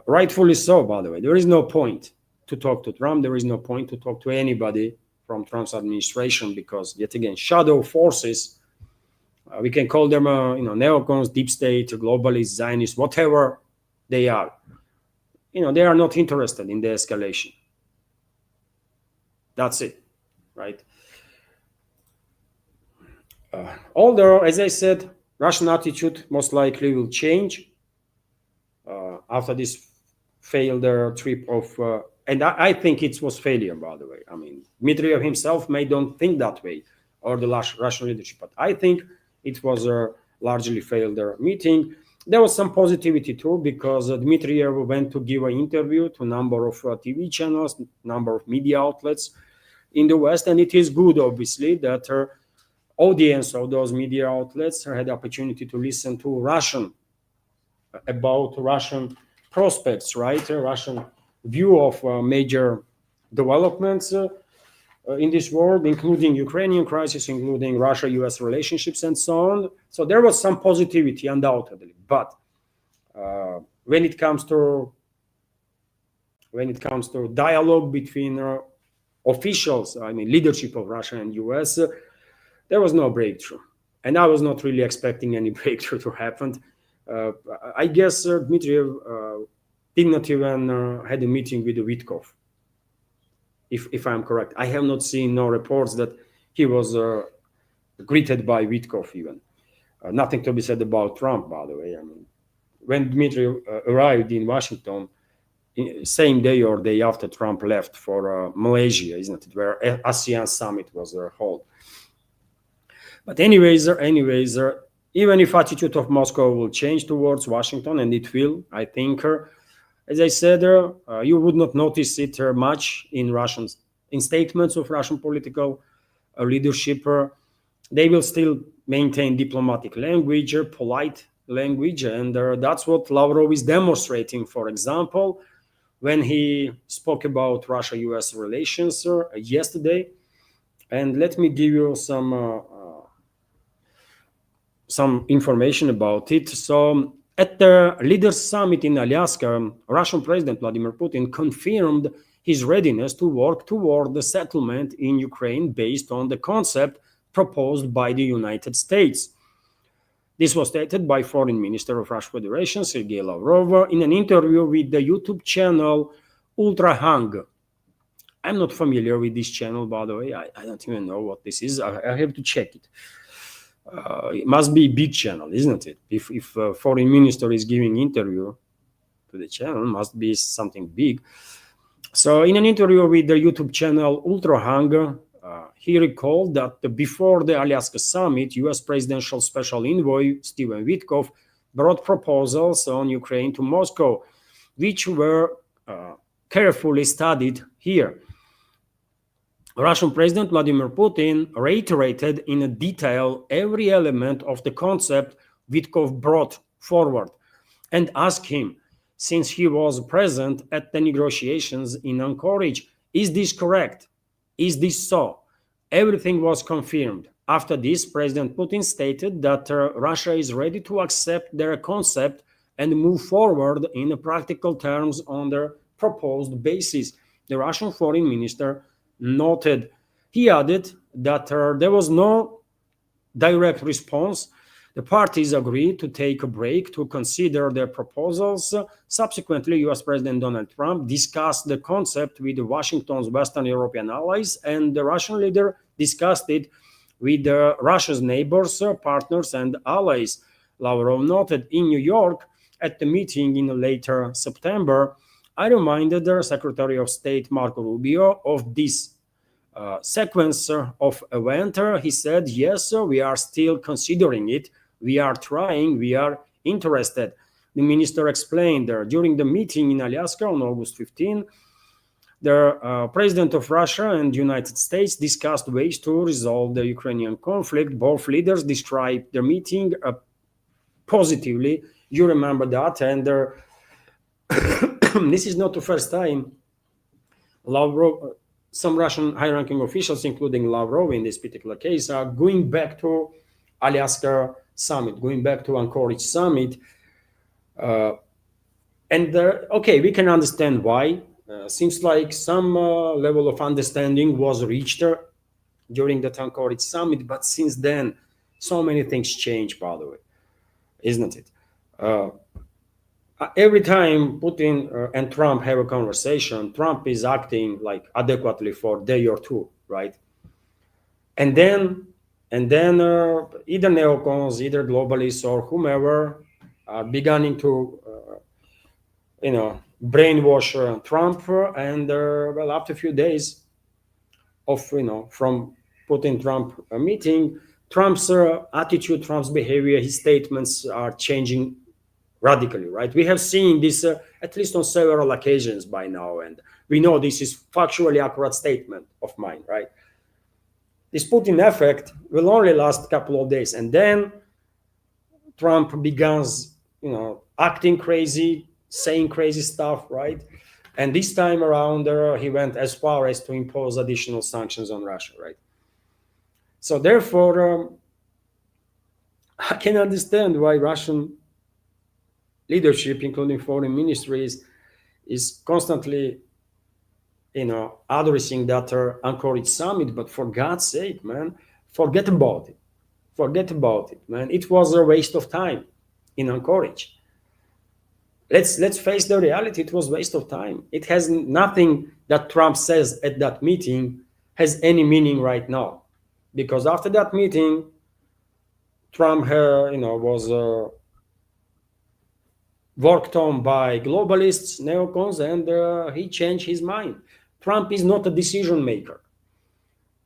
Rightfully so, by the way. There is no point to talk to Trump. There is no point to talk to anybody from Trump's administration, because, yet again, shadow forces, we can call them neocons, deep state, globalists, Zionists, whatever they are. They are not interested in the escalation. That's it, right? Although, as I said, Russian attitude most likely will change after this failed trip of, and I think it was failure, by the way. I mean, Dmitriev himself may don't think that way, or the Russian leadership, but I think it was a largely failed meeting. There was some positivity too, because Dmitriev went to give an interview to a number of TV channels, number of media outlets in the West, and it is good, obviously, that audience of those media outlets had the opportunity to listen to Russian prospects, right? Russian view of major developments in this world, including Ukrainian crisis, including Russia-US relationships, and so on. So there was some positivity, undoubtedly. But when it comes to dialogue between officials, I mean, leadership of Russia and US, there was no breakthrough. And I was not really expecting any breakthrough to happen. I guess Dmitriev did not even had a meeting with Witkov, if I'm correct. I have not seen no reports that he was greeted by Witkov even. Nothing to be said about Trump, by the way. I mean, when Dmitriev arrived in Washington, same day or day after Trump left for Malaysia, isn't it, where ASEAN summit was held. But anyways, even if attitude of Moscow will change towards Washington, and it will, I think, as I said, you would not notice it much in statements of Russian political leadership. They will still maintain diplomatic language, polite language, and that's what Lavrov is demonstrating. For example, when he spoke about Russia-US relations yesterday, and let me give you some information about it. So at the Leaders Summit in Alaska, Russian President Vladimir Putin confirmed his readiness to work toward the settlement in Ukraine based on the concept proposed by the United States. This was stated by Foreign Minister of Russian Federation, Sergei Lavrov, in an interview with the YouTube channel Ultra Hang. I'm not familiar with this channel, by the way. I don't even know what this is. I have to check it. It must be a big channel, isn't it? If a foreign minister is giving interview to the channel, must be something big. So in an interview with the YouTube channel Ultra Hang, he recalled that before the Alaska summit, U.S. Presidential Special Envoy Steven Witkoff brought proposals on Ukraine to Moscow, which were carefully studied here. Russian President Vladimir Putin reiterated in detail every element of the concept Witkoff brought forward and asked him, since he was present at the negotiations in Anchorage, is this correct? Is this so? Everything was confirmed. After this, President Putin stated that Russia is ready to accept their concept and move forward in practical terms on their proposed basis. The Russian foreign minister noted. He added that there was no direct response. The parties agreed to take a break to consider their proposals. Subsequently, US President Donald Trump discussed the concept with Washington's Western European allies, and the Russian leader discussed it with Russia's neighbors, partners, and allies. Lavrov noted in New York at the meeting in later September, I reminded the Secretary of State Marco Rubio of this sequence of events. He said, yes, we are still considering it. We are trying, we are interested. The minister explained during the meeting in Alaska on August 15, the president of Russia and the United States discussed ways to resolve the Ukrainian conflict. Both leaders described their meeting positively. You remember that. And this is not the first time Lavrov, some Russian high-ranking officials, including Lavrov in this particular case, are going back to Alaska summit, going back to Anchorage summit. Okay, we can understand why. Seems like some level of understanding was reached during the Anchorage summit, but since then, so many things changed, by the way, isn't it? Every time Putin and Trump have a conversation, Trump is acting like adequately for a day or two, right? And then either neocons, either globalists, or whomever are beginning to, brainwash Trump. And well, after a few days of, from Putin-Trump meeting, Trump's attitude, Trump's behavior, his statements are changing radically, right? We have seen this at least on several occasions by now, and we know this is factually accurate statement of mine, right? This Putin effect will only last a couple of days, and then Trump begins, acting crazy, saying crazy stuff, right? And this time around, he went as far as to impose additional sanctions on Russia, right? So therefore, I can understand why Russian leadership, including foreign ministries, is constantly, addressing that Anchorage summit. But for God's sake, man, forget about it. Forget about it, man. It was a waste of time in Anchorage. Let's face the reality. It was a waste of time. It has nothing that Trump says at that meeting has any meaning right now, because after that meeting, Trump, was worked on by globalists, neocons, and he changed his mind. Trump is not a decision maker.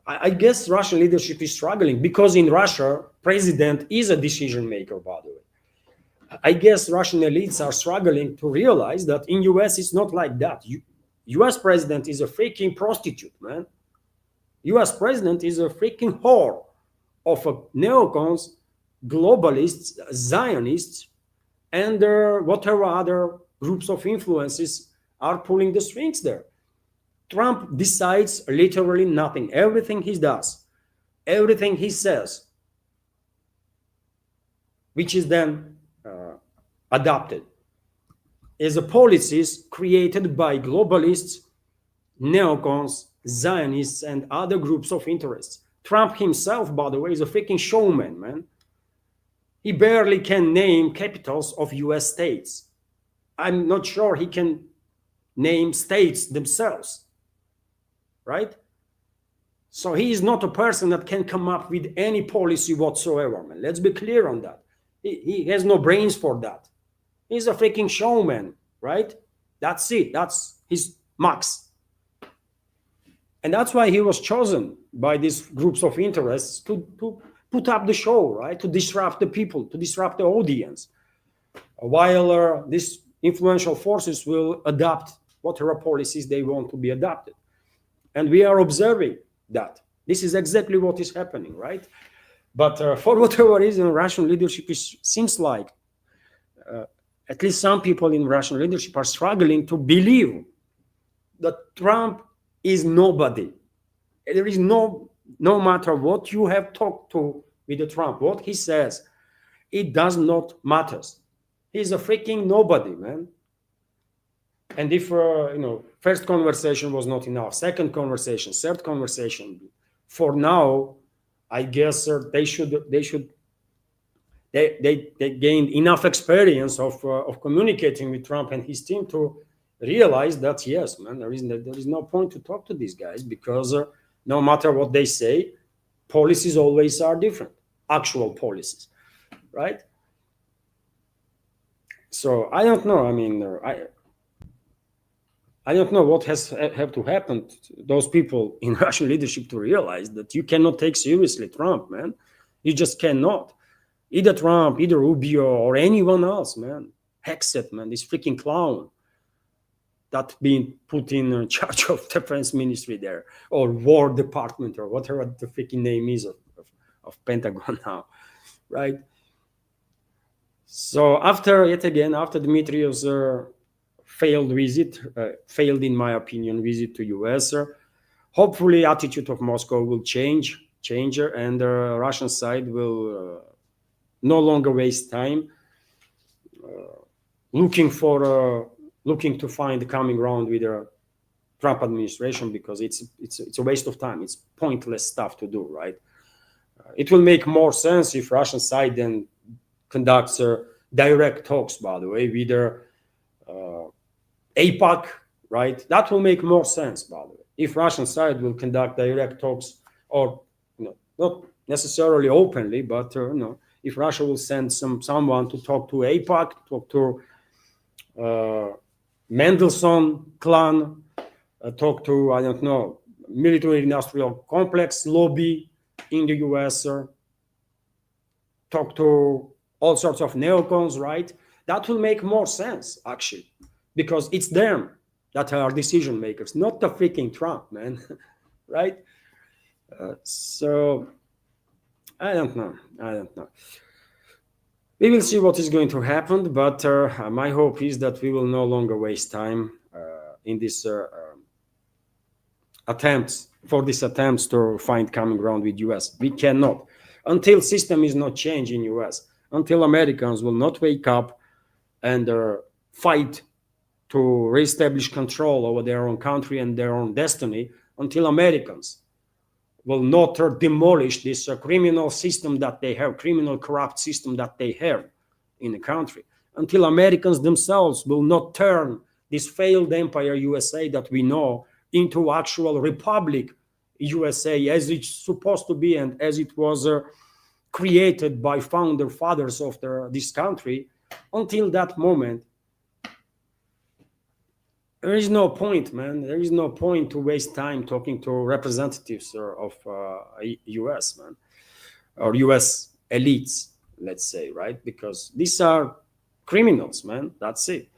I guess Russian leadership is struggling because in Russia, president is a decision maker, by the way. I guess Russian elites are struggling to realize that in US it's not like that. US president is a freaking prostitute, man. US president is a freaking whore of neocons, globalists, Zionists, and whatever other groups of influences are pulling the strings there. Trump decides literally nothing. Everything he does, everything he says, which is then adopted, is a policies created by globalists, neocons, Zionists, and other groups of interests. Trump himself, by the way, is a freaking showman, man. He barely can name capitals of US states. I'm not sure he can name states themselves, right? So he is not a person that can come up with any policy whatsoever, man. Let's be clear on that. He has no brains for that. He's a freaking showman, right? That's it. That's his max. And that's why he was chosen by these groups of interests to put up the show, right? To disrupt the people, to disrupt the audience. While these influential forces will adopt whatever policies they want to be adopted. And we are observing that. This is exactly what is happening, right? But for whatever reason, Russian leadership seems like, at least some people in Russian leadership are struggling to believe that Trump is nobody. There is no matter what you have talked to with Trump, what he says, it does not matter. He's a freaking nobody, man. And if first conversation was not enough, second conversation, third conversation, for now, I guess they gained enough experience of communicating with Trump and his team to realize that yes, man, there is no point to talk to these guys because no matter what they say, policies always are different, actual policies, right? So I don't know. I mean, I don't know what have to happen to those people in Russian leadership to realize that you cannot take seriously Trump, man. You just cannot. Either Trump, either Rubio, or anyone else, man. Hexet, man, this freaking clown that being put in charge of defense ministry there, or War Department, or whatever the freaking name is of Pentagon now, right? So after Dmitriev's failed visit, failed in my opinion, visit to US, hopefully attitude of Moscow will change, and the Russian side will no longer waste time looking to find the common ground with the Trump administration, because it's a waste of time. It's pointless stuff to do, right? It will make more sense if Russian side then conducts direct talks, by the way, with the AIPAC, right? That will make more sense, by the way. If Russian side will conduct direct talks, or not necessarily openly, but if Russia will send someone to talk to AIPAC, talk to Mendelssohn clan, talk to, I don't know, military-industrial complex lobby in the US, talk to all sorts of neocons, right? That will make more sense, actually, because it's them that are decision makers, not the freaking Trump, man, right? So I don't know. We will see what is going to happen, but my hope is that we will no longer waste time in this attempts to find common ground with US. We cannot, until system is not changed in US, until Americans will not wake up and fight to reestablish control over their own country and their own destiny, until Americans will not demolish this criminal system that they have, criminal corrupt system that they have in the country, until Americans themselves will not turn this failed empire USA that we know into actual republic USA as it's supposed to be and as it was created by founder fathers of this country. Until that moment, There is no point, man. There is no point to waste time talking to representatives of US, man, or US elites, let's say, right? Because these are criminals, man. That's it.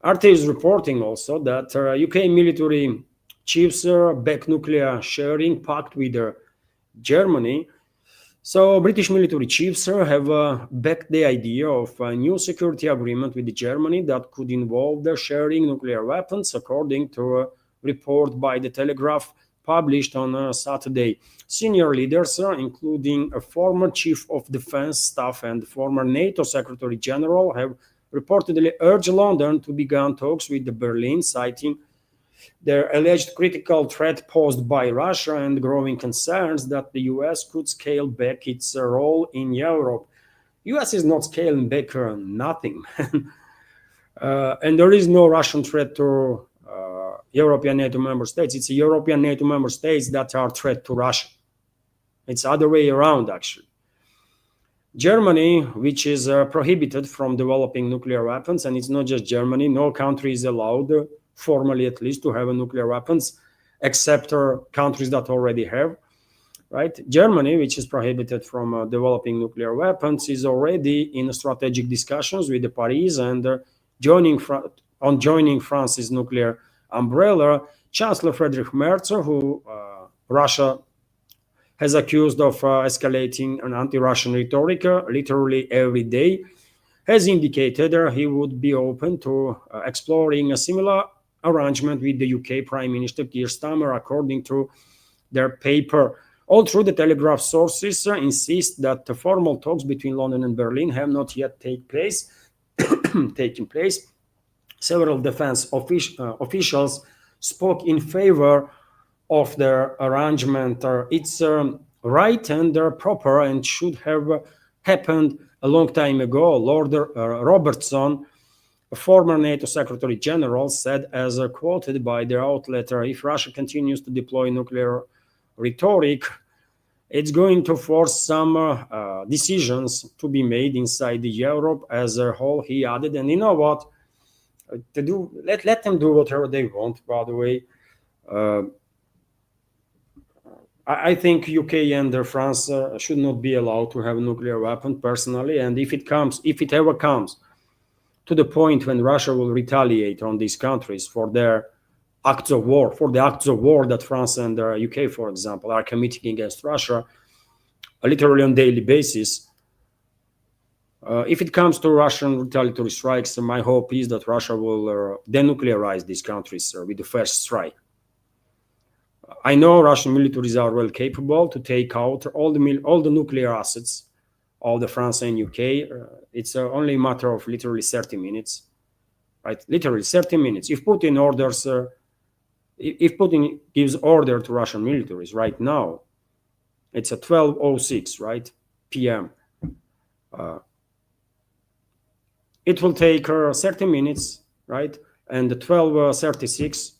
RT is reporting also that UK military chiefs back nuclear sharing pact with Germany. So British military chiefs have backed the idea of a new security agreement with Germany that could involve the sharing nuclear weapons, according to a report by The Telegraph published on Saturday. Senior leaders, including a former chief of defense staff and former NATO secretary general, have reportedly urged London to begin talks with Berlin, citing their alleged critical threat posed by Russia and growing concerns that the US could scale back its role in Europe. US is not scaling back nothing. And there is no Russian threat to European NATO member states. It's European NATO member states that are threat to Russia. It's the other way around, actually. Germany, which is prohibited from developing nuclear weapons, and it's not just Germany, no country is allowed, formally at least, to have nuclear weapons, except countries that already have, right? Germany, which is prohibited from developing nuclear weapons, is already in strategic discussions with Paris and joining France's nuclear umbrella. Chancellor Friedrich Merz, who Russia has accused of escalating an anti-Russian rhetoric literally every day, has indicated he would be open to exploring a similar arrangement with the UK Prime Minister Keir Starmer, according to their paper. All through the Telegraph sources insist that the formal talks between London and Berlin have not yet taken place. Several defense officials spoke in favor of the arrangement. It's right and proper and should have happened a long time ago. Lord Robertson, a former NATO Secretary General, said, as quoted by their outlet, if Russia continues to deploy nuclear rhetoric, it's going to force some decisions to be made inside Europe as a whole, he added. And you know what? Let them do whatever they want, by the way. I think UK and France should not be allowed to have a nuclear weapon, personally. And if it ever comes to the point when Russia will retaliate on these countries for their acts of war, that France and UK, for example, are committing against Russia, literally on a daily basis, if it comes to Russian retaliatory strikes, my hope is that Russia will denuclearize these countries with the first strike. I know Russian militaries are well capable to take out all the nuclear assets of the France and UK. It's only a matter of literally 30 minutes, right? Literally 30 minutes. If Putin gives order to Russian militaries right now, it's at 12:06, right, p.m. It will take 30 minutes, right? And 12:36.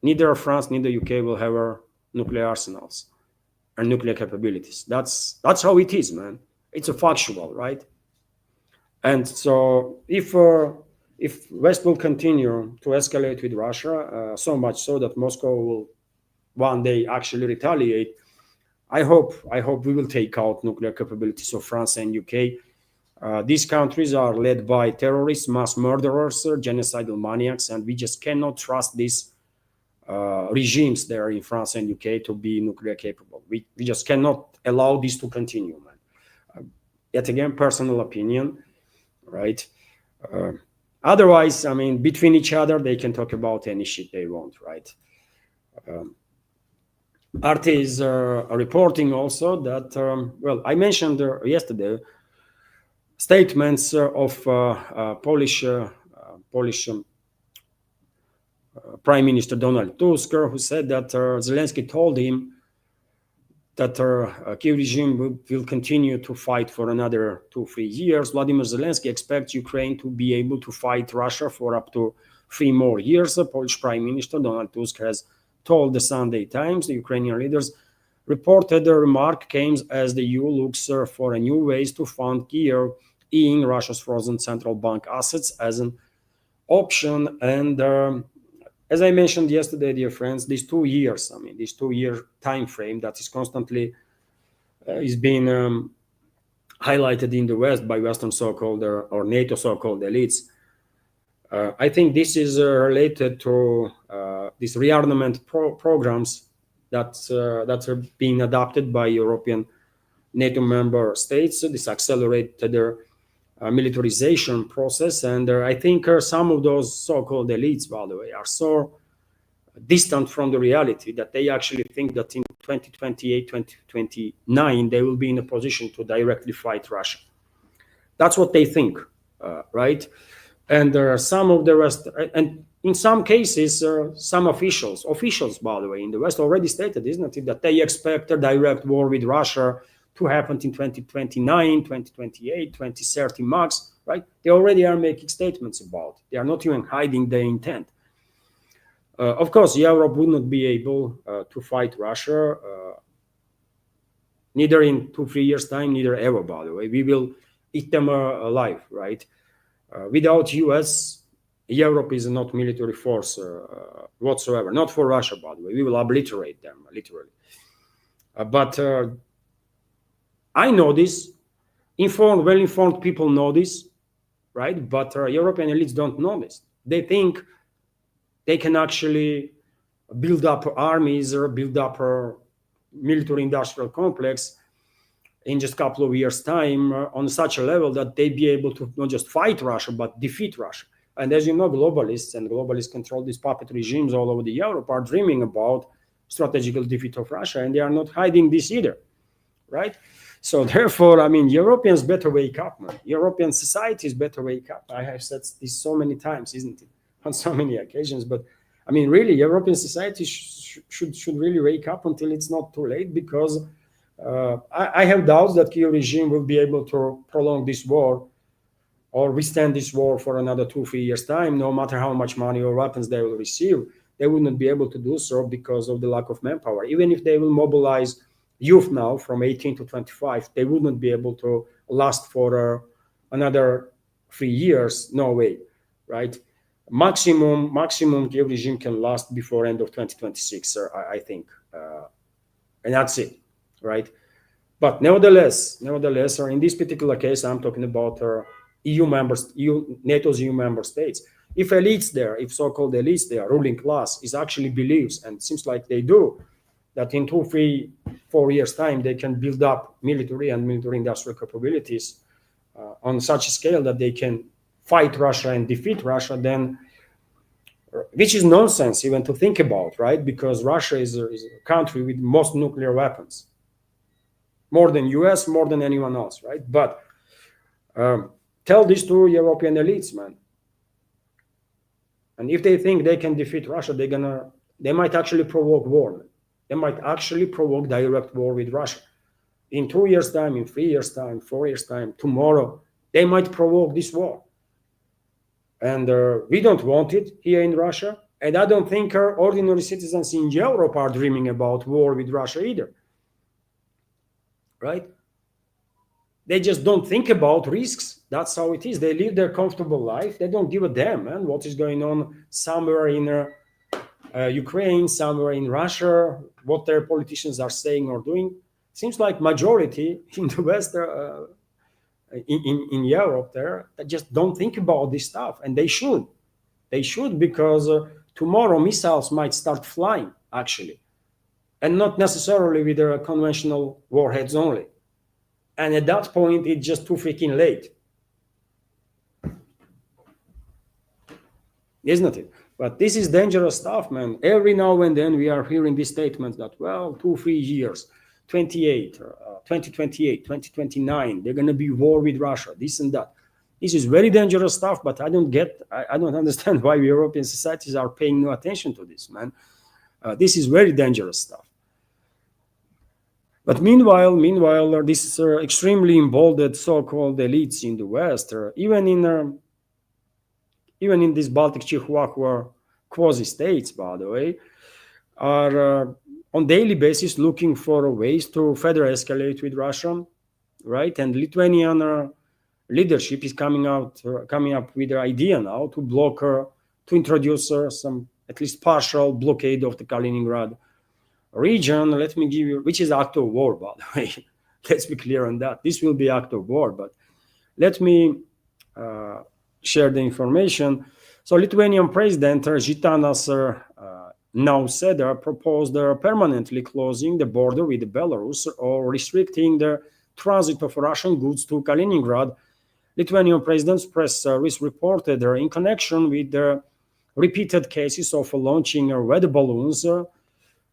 Neither France, neither UK will have nuclear arsenals and nuclear capabilities. That's how it is, man. It's a factual, right? And so if West will continue to escalate with Russia, so much so that Moscow will one day actually retaliate, I hope we will take out nuclear capabilities of France and UK. These countries are led by terrorists, mass murderers, genocidal maniacs, and we just cannot trust these regimes there in France and UK to be nuclear capable. We just cannot allow this to continue, man. Yet again, personal opinion, right? Otherwise, I mean, between each other, they can talk about any shit they want, right? RT is reporting also that, well, I mentioned yesterday statements of Polish Prime Minister Donald Tusk, who said that Zelensky told him that Kyiv regime will continue to fight for another 2-3 years. Vladimir Zelensky expects Ukraine to be able to fight Russia for up to 3 more years. Polish Prime Minister Donald Tusk has told the Sunday Times. The Ukrainian leaders reported the remark came as the EU looks for a new ways to fund Kyiv, eyeing Russia's frozen central bank assets as an option. And as I mentioned yesterday, dear friends, these 2 years, this 2-year time frame that is constantly is being highlighted in the West by Western so-called or NATO so-called elites. I think this is related to these rearmament programs that are being adopted by European NATO member states. This accelerated their militarization process, and I think some of those so-called elites, by the way, are so distant from the reality that they actually think that in 2028, 2029, they will be in a position to directly fight Russia. That's what they think, right? And there are some of the rest, and in some cases, some officials, by the way, in the West already stated, isn't it, that they expect a direct war with Russia to happen in 2029, 2028, 2030 max, right? They already are making statements about it. They are not even hiding their intent. Of course, Europe would not be able to fight Russia, neither in 2-3 years' time, neither ever, by the way. We will eat them alive, right? Without US, Europe is not military force whatsoever. Not for Russia, by the way. We will obliterate them, literally. But I know this. Well-informed people know this, right? But European elites don't know this. They think they can actually build up armies or build up a military-industrial complex in just a couple of years' time on such a level that they'd be able to not just fight Russia, but defeat Russia. And as you know, globalists and globalists control these puppet regimes all over the Europe are dreaming about strategical defeat of Russia, and they are not hiding this either, right? So therefore, Europeans better wake up, man. European societies better wake up. I have said this so many times, isn't it? On so many occasions, but really, European society should really wake up until it's not too late, because I have doubts that Kyiv regime will be able to prolong this war or withstand this war for another 2-3 years' time, no matter how much money or weapons they will receive. They will not be able to do so because of the lack of manpower. Even if they will mobilize youth now from 18 to 25, they will not be able to last for another 3 years. No way, right? Maximum Kyiv regime can last before end of 2026, I think, and that's it, right? But nevertheless, or in this particular case, I'm talking about NATO's EU member states. If elites there, if so-called elites there, ruling class, is actually believes, and it seems like they do, that in 2, 3, 4 years' time they can build up military and military-industrial capabilities on such a scale that they can fight Russia and defeat Russia, then, which is nonsense even to think about, right? Because Russia is a country with most nuclear weapons, more than US, more than anyone else, right? But tell this to European elites, man. And if they think they can defeat Russia, they might actually provoke war, man. They might actually provoke direct war with Russia. In 2 years' time, in 3 years' time, 4 years' time, tomorrow, they might provoke this war. And we don't want it here in Russia. And I don't think our ordinary citizens in Europe are dreaming about war with Russia either. Right? They just don't think about risks. That's how it is. They live their comfortable life. They don't give a damn, man, what is going on somewhere in Ukraine, somewhere in Russia, what their politicians are saying or doing. Seems like majority in the West, in Europe there, that just don't think about this stuff. And they should. They should, because tomorrow missiles might start flying, actually. And not necessarily with their conventional warheads only. And at that point, it's just too freaking late. Isn't it? But this is dangerous stuff, man. Every now and then we are hearing these statements that, well, 2-3 years, 2028, 2029, they're going to be war with Russia, this and that. This is very dangerous stuff, but I don't understand why European societies are paying no attention to this, man. This is very dangerous stuff. But meanwhile, these extremely emboldened so-called elites in the West, even in these Baltic Chihuahua quasi-states, by the way, are on daily basis looking for ways to further escalate with Russia, right? And Lithuanian leadership is coming up with the idea now to block, to introduce some at least partial blockade of the Kaliningrad region. Let me give you, which is act of war, by the way. Let's be clear on that. This will be act of war, but let me share the information. So Lithuanian President Gitanas Nausėda proposed permanently closing the border with Belarus or restricting the transit of Russian goods to Kaliningrad. Lithuanian President's press service reported in connection with the repeated cases of launching weather balloons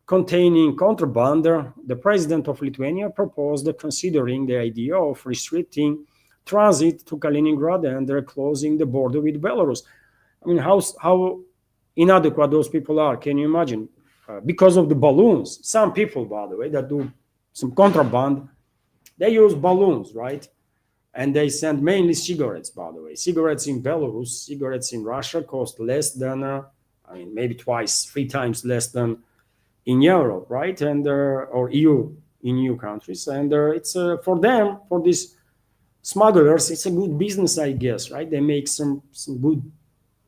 containing contraband. The President of Lithuania proposed considering the idea of restricting transit to Kaliningrad and closing the border with Belarus. I mean, how inadequate those people are, can you imagine? Because of the balloons. Some people, by the way, that do some contraband, they use balloons, right? And they send mainly cigarettes, by the way. Cigarettes in Belarus, cigarettes in Russia cost less than, maybe twice, 3 times less than in Europe, right? And or EU, in EU countries. And it's for them, for these smugglers, it's a good business, I guess, right? They make some good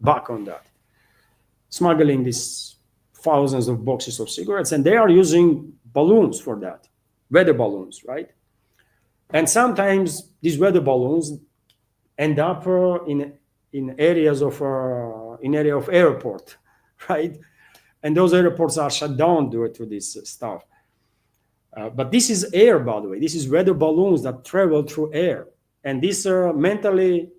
buck on that, smuggling these thousands of boxes of cigarettes, and they are using balloons for that, weather balloons, right? And sometimes these weather balloons end up in areas of area of airport, right? And those airports are shut down due to this stuff. But this is air, by the way. This is weather balloons that travel through air, and this mentally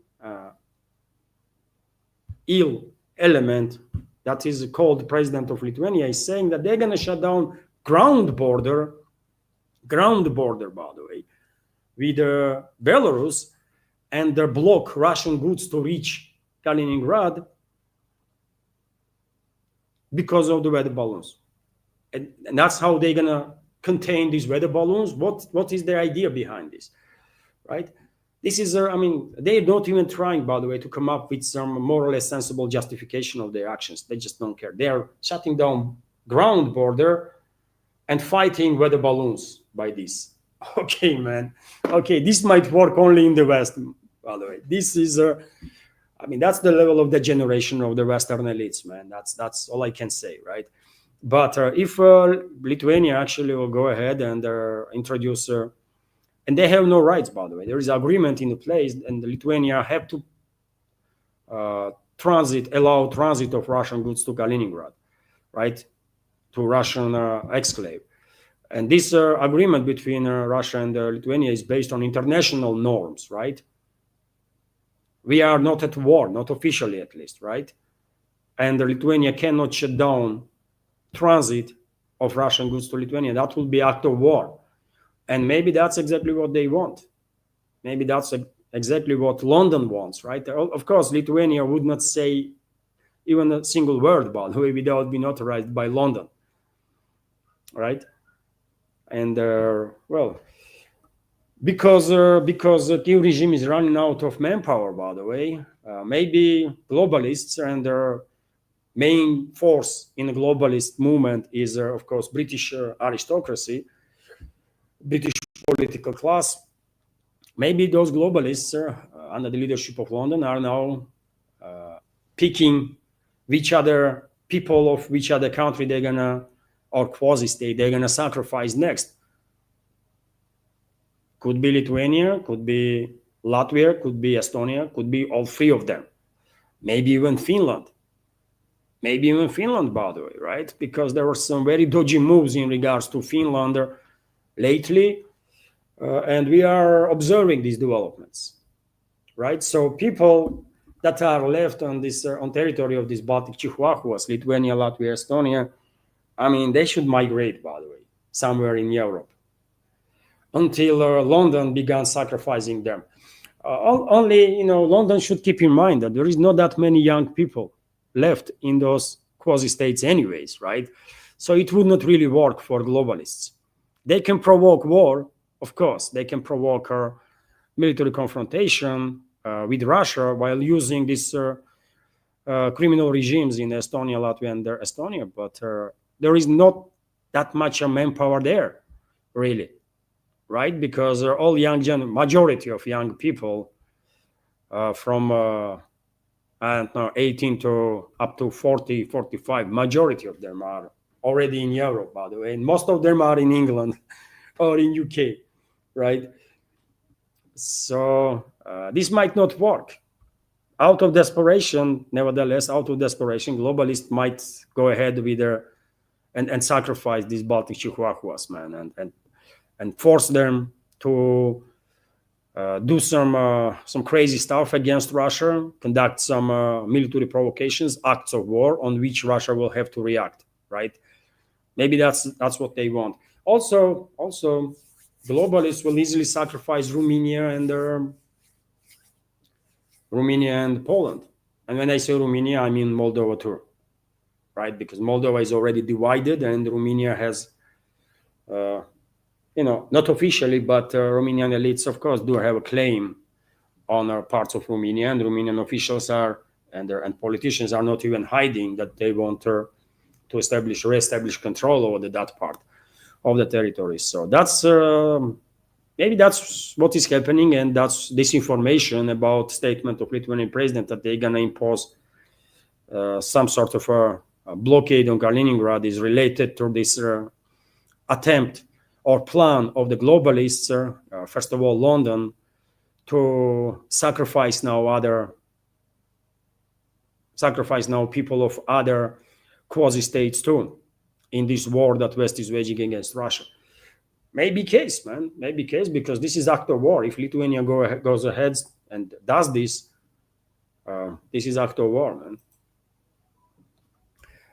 ill element that is called President of Lithuania is saying that they're going to shut down ground border, by the way, with Belarus, and block Russian goods to reach Kaliningrad because of the weather balloons. And that's how they're going to contain these weather balloons. What is the idea behind this, right? This is, they're not even trying, by the way, to come up with some more or less sensible justification of their actions. They just don't care. They are shutting down ground border and fighting weather balloons by this. Okay, man. Okay, this might work only in the West, by the way. This is, that's the level of degeneration of the Western elites, man. That's all I can say, right? But if Lithuania actually will go ahead and introduce... and they have no rights, by the way. There is agreement in place, and Lithuania have to allow transit of Russian goods to Kaliningrad, right? To Russian exclave. And this agreement between Russia and Lithuania is based on international norms, right? We are not at war, not officially at least, right? And Lithuania cannot shut down transit of Russian goods to Lithuania. That would be act of war. And maybe that's exactly what they want. Maybe that's exactly what London wants, right? Of course, Lithuania would not say even a single word, by the way, without being authorized by London, right? And, because the Kyiv regime is running out of manpower, by the way, maybe globalists, and their main force in the globalist movement is, of course, British aristocracy, British political class. Maybe those globalists under the leadership of London are now picking which other people of which other country they're gonna, or quasi-state, they're gonna sacrifice next. Could be Lithuania, could be Latvia, could be Estonia, could be all 3 of them. Maybe even Finland. Maybe even Finland, by the way, right? Because there were some very dodgy moves in regards to Finland lately, and we are observing these developments, right? So people that are left on this on territory of these Baltic Chihuahuas, Lithuania, Latvia, Estonia, they should migrate, by the way, somewhere in Europe until London began sacrificing them. Only, London should keep in mind that there is not that many young people left in those quasi-states anyways, right? So it would not really work for globalists. They can provoke war, of course. They can provoke military confrontation with Russia while using these criminal regimes in Estonia, Latvia, and Estonia. But there is not that much manpower there, really, right? Because all majority of young people from I don't know, 18 to up to 40, 45. Majority of them are already in Europe, by the way, and most of them are in England or in UK, right? So this might not work. Out of desperation, nevertheless, out of desperation, globalists might go ahead with their and sacrifice these Baltic Chihuahuas, man, and force them to do some crazy stuff against Russia, conduct some military provocations, acts of war on which Russia will have to react, right? Maybe that's what they want. Also, globalists will easily sacrifice Romania and Poland. And when I say Romania, I mean Moldova too, right? Because Moldova is already divided, and Romania has, not officially, but Romanian elites, of course, do have a claim on parts of Romania, and Romanian officials and politicians are not even hiding that they want to reestablish control over that part of the territory. So that's maybe that's what is happening, and that's this information about statement of Lithuanian president that they're gonna impose some sort of a blockade on Kaliningrad is related to this attempt or plan of the globalists, first of all, London, to sacrifice now people of other quasi-states too in this war that West is waging against Russia. Maybe case, man. Maybe case, because this is act of war. If Lithuania goes ahead and does this, this is act of war, man.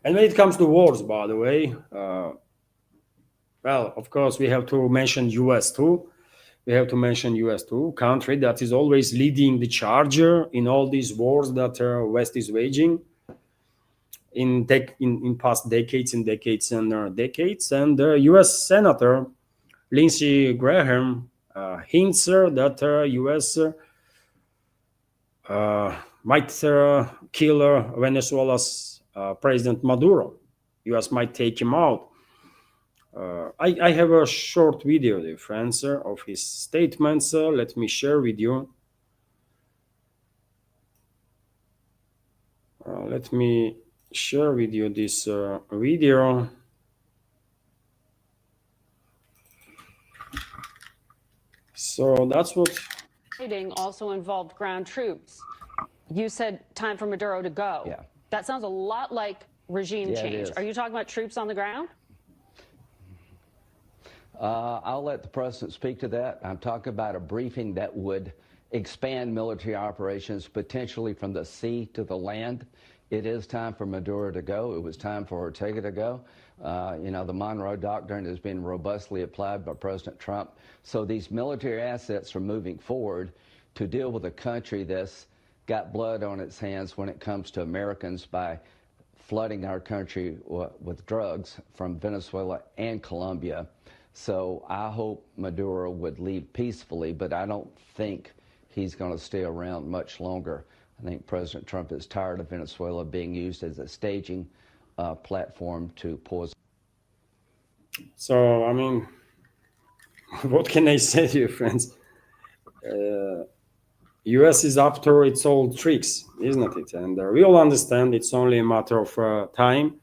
And when it comes to wars, by the way, well, of course, we have to mention US too. Country that is always leading the charge in all these wars that West is waging in past decades. And US Senator Lindsey Graham hints that US might kill Venezuela's President Maduro. US might take him out. I have a short video, dear friends, of his statements. Let me share with you. Let me share with you this video. So that's what. Fighting also involved ground troops. You said time for Maduro to go. Yeah. That sounds a lot like regime change. Are you talking about troops on the ground? I'll let the president speak to that. I'm talking about a briefing that would expand military operations potentially from the sea to the land. It is time for Maduro to go. It was time for Ortega to go. The Monroe Doctrine has been robustly applied by President Trump. So these military assets are moving forward to deal with a country that's got blood on its hands when it comes to Americans by flooding our country with drugs from Venezuela and Colombia. So I hope Maduro would leave peacefully, but I don't think he's going to stay around much longer. I think President Trump is tired of Venezuela being used as a staging platform to pause. So, I mean, what can I say to you, friends? US is up to its old tricks, isn't it? And we all understand it's only a matter of time,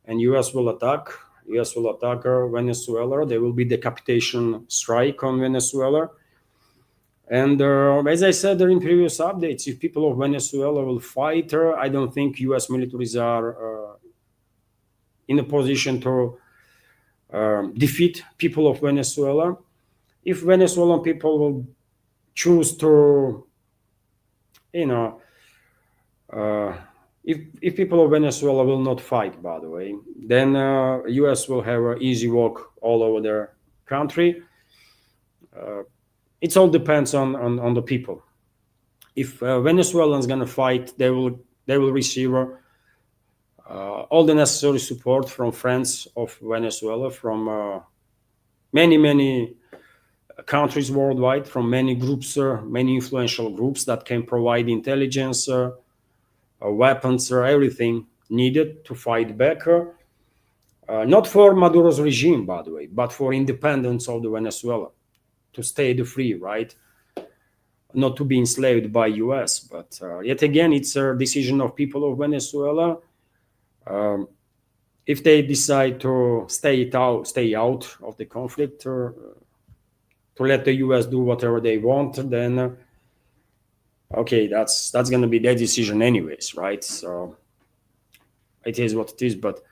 and US will attack Venezuela. There will be decapitation strike on Venezuela. And as I said in previous updates, if people of Venezuela will fight, I don't think US militaries are in a position to defeat people of Venezuela. If Venezuelan people will choose to, if people of Venezuela will not fight, by the way, then US will have an easy walk all over their country. It all depends on the people. If Venezuelans gonna fight, they will receive all the necessary support from friends of Venezuela, from many countries worldwide, from many groups, many influential groups that can provide intelligence, weapons, everything needed to fight back. Not for Maduro's regime, by the way, but for independence of the Venezuela, to stay free, right? not to be enslaved by US. But yet again, it's a decision of people of Venezuela. If they decide to stay out of the conflict, or to let the US do whatever they want, then okay, that's going to be their decision anyways, right? So it is what it is. But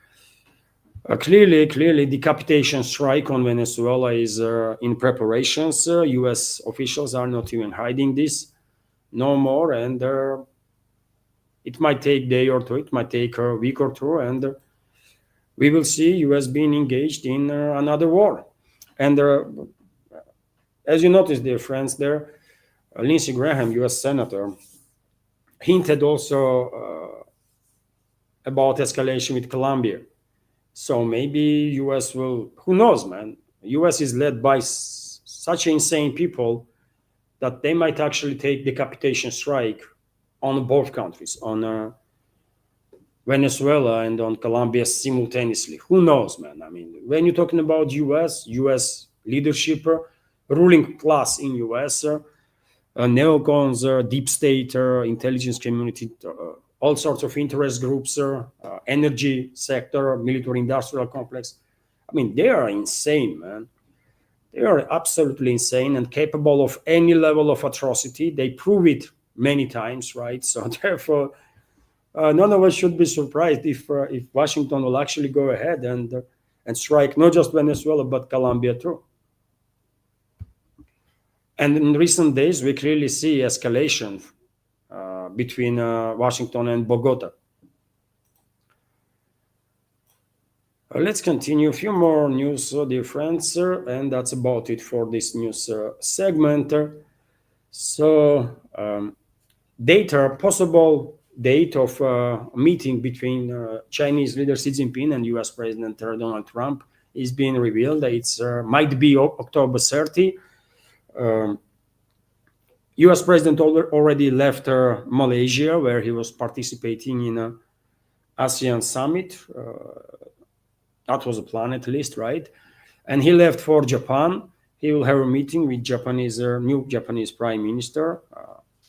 clearly, decapitation strike on Venezuela is in preparations. US officials are not even hiding this no more, and it might take a day or two, it might take a week or two, and we will see US being engaged in another war. And as you notice, dear friends, there, Lindsey Graham, US Senator, hinted also about escalation with Colombia. So maybe US will, who knows, man? US is led by such insane people that they might actually take decapitation strike on both countries, on Venezuela and on Colombia simultaneously. Who knows, man? I mean, when you're talking about US leadership, ruling class in US, neocons, deep state, intelligence community, all sorts of interest groups, energy sector, military industrial complex. I mean, they are insane, man. They are absolutely insane and capable of any level of atrocity. They prove it many times, right? So therefore, none of us should be surprised if Washington will actually go ahead and strike not just Venezuela but Colombia too. And in recent days, we clearly see escalation between Washington and Bogota. Let's continue. A few more news, dear friends, and that's about it for this news segment. So, possible date of a meeting between Chinese leader Xi Jinping and US President Donald Trump is being revealed. It's might be October 30. US President already left Malaysia, where he was participating in an ASEAN summit. That was a plan, at least, right? And he left for Japan. He will have a meeting with new Japanese Prime Minister.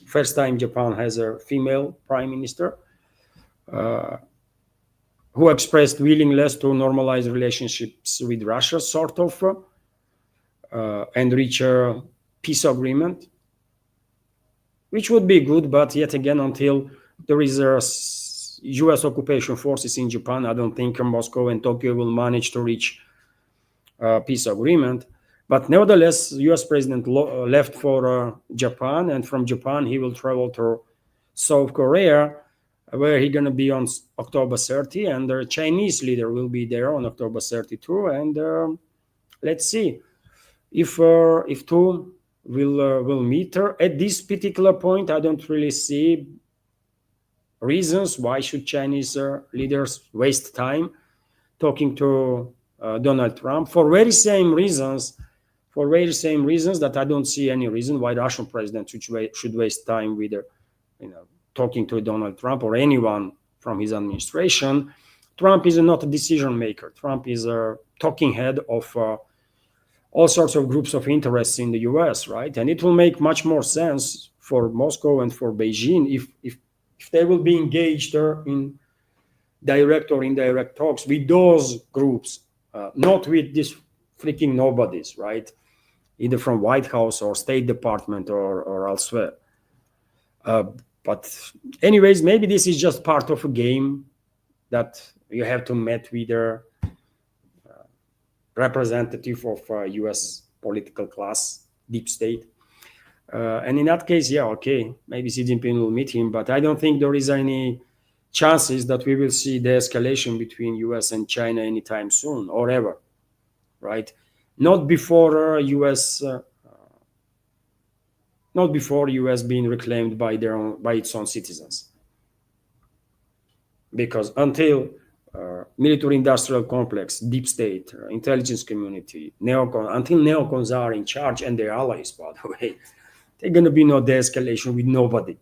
First time Japan has a female Prime Minister who expressed willingness to normalize relationships with Russia, sort of, and reach a peace agreement, which would be good. But yet again, until there is a US occupation forces in Japan, I don't think Moscow and Tokyo will manage to reach a peace agreement. But nevertheless, US President left for Japan, and from Japan he will travel to South Korea, where he's going to be on October 30, and the Chinese leader will be there on October 32. And let's see if two will meet. At this particular point, I don't really see reasons why should Chinese leaders waste time talking to Donald Trump, for very same reasons that I don't see any reason why the Russian president should waste time with talking to Donald Trump or anyone from his administration. Trump is not a decision maker. Trump is a talking head of all sorts of groups of interests in the US, right? And it will make much more sense for Moscow and for Beijing if they will be engaged in direct or indirect talks with those groups, not with these freaking nobodies, right? Either from White House or State Department or elsewhere. But anyways, maybe this is just part of a game that you have to meet with a representative of US political class, deep state. And in that case, yeah, okay, maybe Xi Jinping will meet him, but I don't think there is any chances that we will see the escalation between US and China anytime soon or ever, right? Not before US being reclaimed by its own citizens. Because until military-industrial complex, deep state, intelligence community, until neocons are in charge, and their allies, by the way, there's going to be no de-escalation with nobody,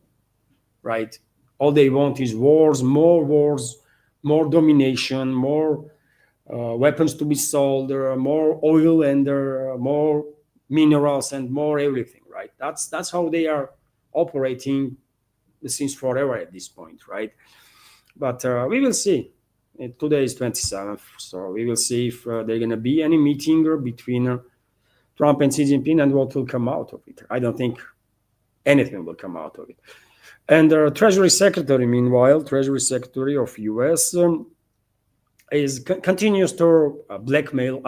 right? All they want is wars, more domination, more weapons to be sold, more oil and more minerals and more everything, right? That's how they are operating since forever at this point, right? But we will see. Today is 27th, so we will see if there's going to be any meeting between Trump and Xi Jinping and what will come out of it. I don't think anything will come out of it. And Treasury Secretary, meanwhile, Treasury Secretary of US continues to blackmail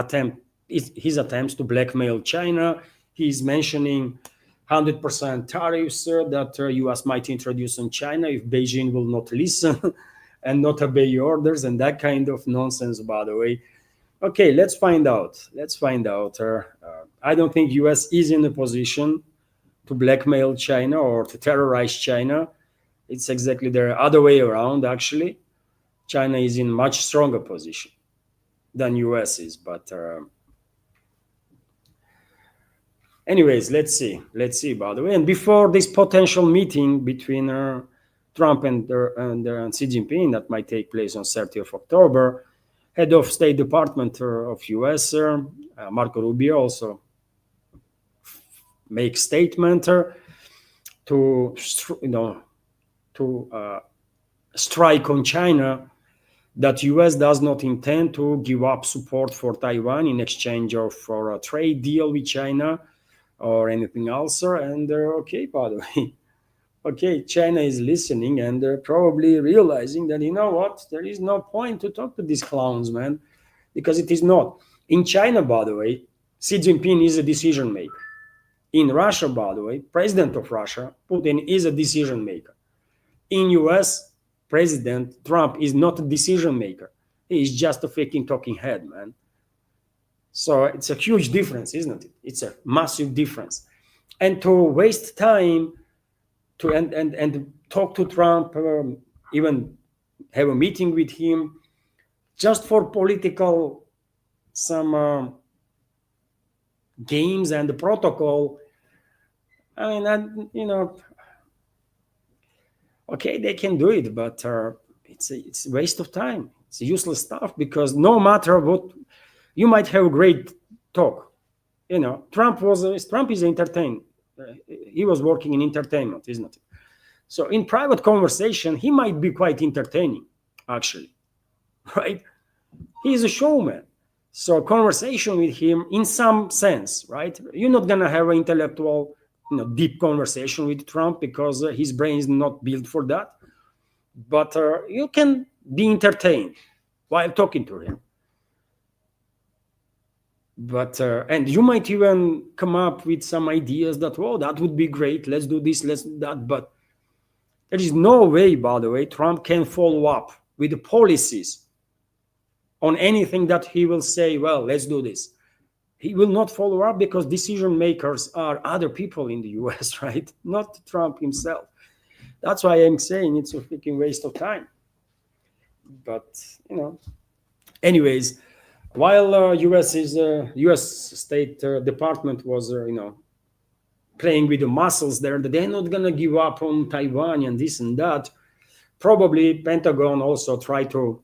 his attempts to blackmail China. He's mentioning 100% tariffs that US might introduce on China if Beijing will not listen and not obey orders and that kind of nonsense, by the way. Okay, let's find out. I don't think US is in a position to blackmail China or to terrorize China. It's exactly the other way around, actually. China is in much stronger position than US is, but anyways, let's see, by the way. And before this potential meeting between Trump and Xi Jinping that might take place on 30th of October, Head of State Department of US, Marco Rubio, also make statement to strike on China that US does not intend to give up support for Taiwan in exchange for a trade deal with China or anything else. And okay, by the way, okay, China is listening and they're probably realizing that, you know what, there is no point to talk to these clowns, man, because it is not. In China, by the way, Xi Jinping is a decision maker. In Russia, by the way, President of Russia, Putin, is a decision maker. In US, President Trump is not a decision maker. He is just a freaking talking head, man. So it's a huge difference, isn't it? It's a massive difference. And to waste time to and talk to Trump, even have a meeting with him, just for political some games and the protocol. I mean, okay, they can do it, but it's a waste of time. It's useless stuff because no matter what, you might have a great talk. Trump is entertained. He was working in entertainment, isn't it? So in private conversation, he might be quite entertaining, actually, right? He's a showman. So conversation with him, in some sense, right? You're not gonna have an intellectual, deep conversation with Trump because his brain is not built for that. But you can be entertained while talking to him. But and you might even come up with some ideas that, oh, that would be great. Let's do this, let's do that. But there is no way, by the way, Trump can follow up with the policies on anything that he will say, well, let's do this. He will not follow up because decision makers are other people in the US, right? Not Trump himself. That's why I'm saying it's a freaking waste of time. But, anyways, while US State Department was, playing with the muscles there, that they're not going to give up on Taiwan and this and that, probably Pentagon also tried to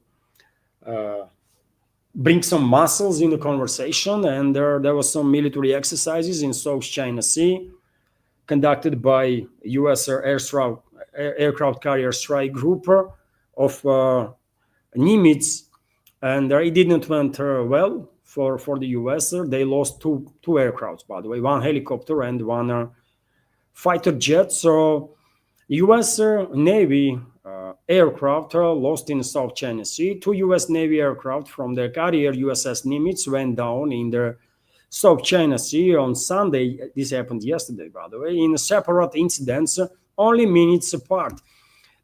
bring some muscles in the conversation, and there was some military exercises in South China Sea conducted by US aircraft carrier strike group of Nimitz, and it didn't went well for the US. They lost two aircrafts, by the way, one helicopter and one fighter jet. So US Navy aircraft lost in South China Sea. 2 US Navy aircraft from the carrier USS Nimitz went down in the South China Sea on Sunday. This happened yesterday, by the way, in separate incidents, only minutes apart.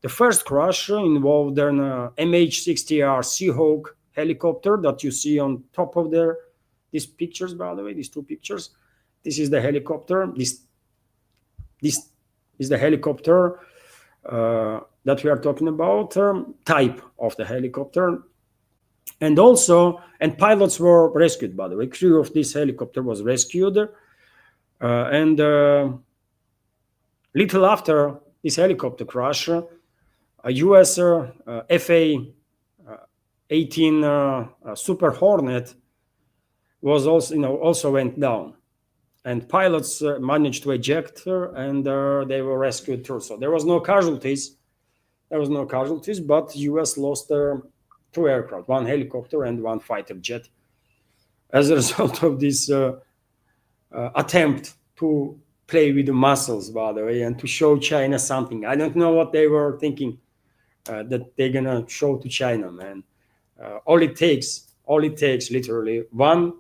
The first crash involved an MH-60R Seahawk helicopter that you see on top of these pictures, by the way, these two pictures. This is the helicopter. This is the helicopter that we are talking about, type of the helicopter. And pilots were rescued, by the way. Crew of this helicopter was rescued. And little after this helicopter crash, a US FA-18 Super Hornet was also went down. and pilots managed to eject and they were rescued through. So there was no casualties. But US lost 2 aircraft, 1 helicopter and 1 fighter jet, as a result of this attempt to play with the muscles, by the way, and to show China something. I don't know what they were thinking that they're gonna show to China, man. All it takes literally 1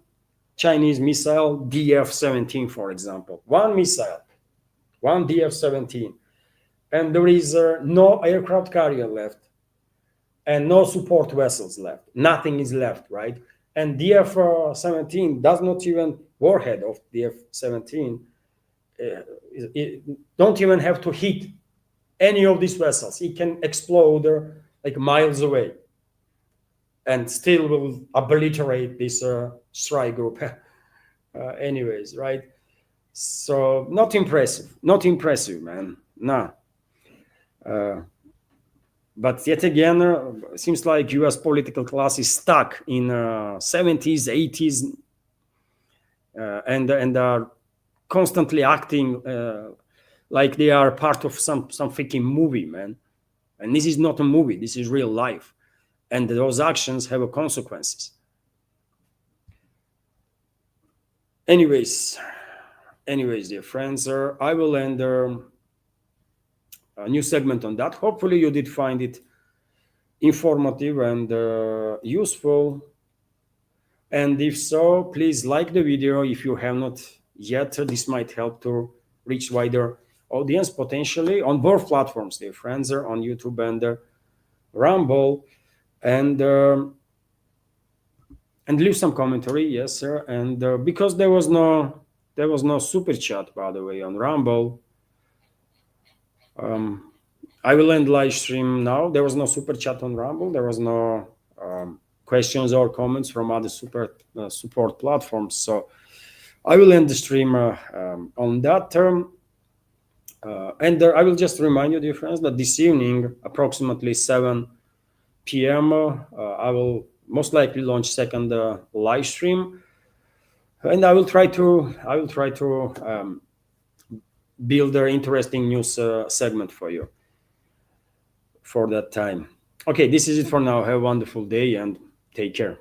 Chinese missile, DF-17, for example. 1 missile, 1 DF-17. And there is no aircraft carrier left and no support vessels left. Nothing is left, right? And DF-17 does not even, warhead of DF-17, it don't even have to hit any of these vessels. It can explode like miles away and still will obliterate this strike group. Anyways, right? So not impressive, man. No. But yet again, seems like U.S. political class is stuck in 70s, 80s, and are constantly acting like they are part of some freaking movie, man. And this is not a movie. This is real life, and those actions have consequences. Anyways, dear friends, I will end a new segment on that. Hopefully you did find it informative and useful. And if so, please like the video if you have not yet. This might help to reach wider audience potentially on both platforms, dear friends, on YouTube and Rumble. And leave some commentary, yes, sir. And because there was no super chat, by the way, on Rumble, I will end live stream now. There was no super chat on Rumble. There was no questions or comments from other support platforms. So I will end the stream on that term. And I will just remind you, dear friends, that this evening, approximately 7 p.m., I will most likely launch second live stream, and I will try to build an interesting news segment for you for that time. Okay, this is it for now. Have a wonderful day and take care.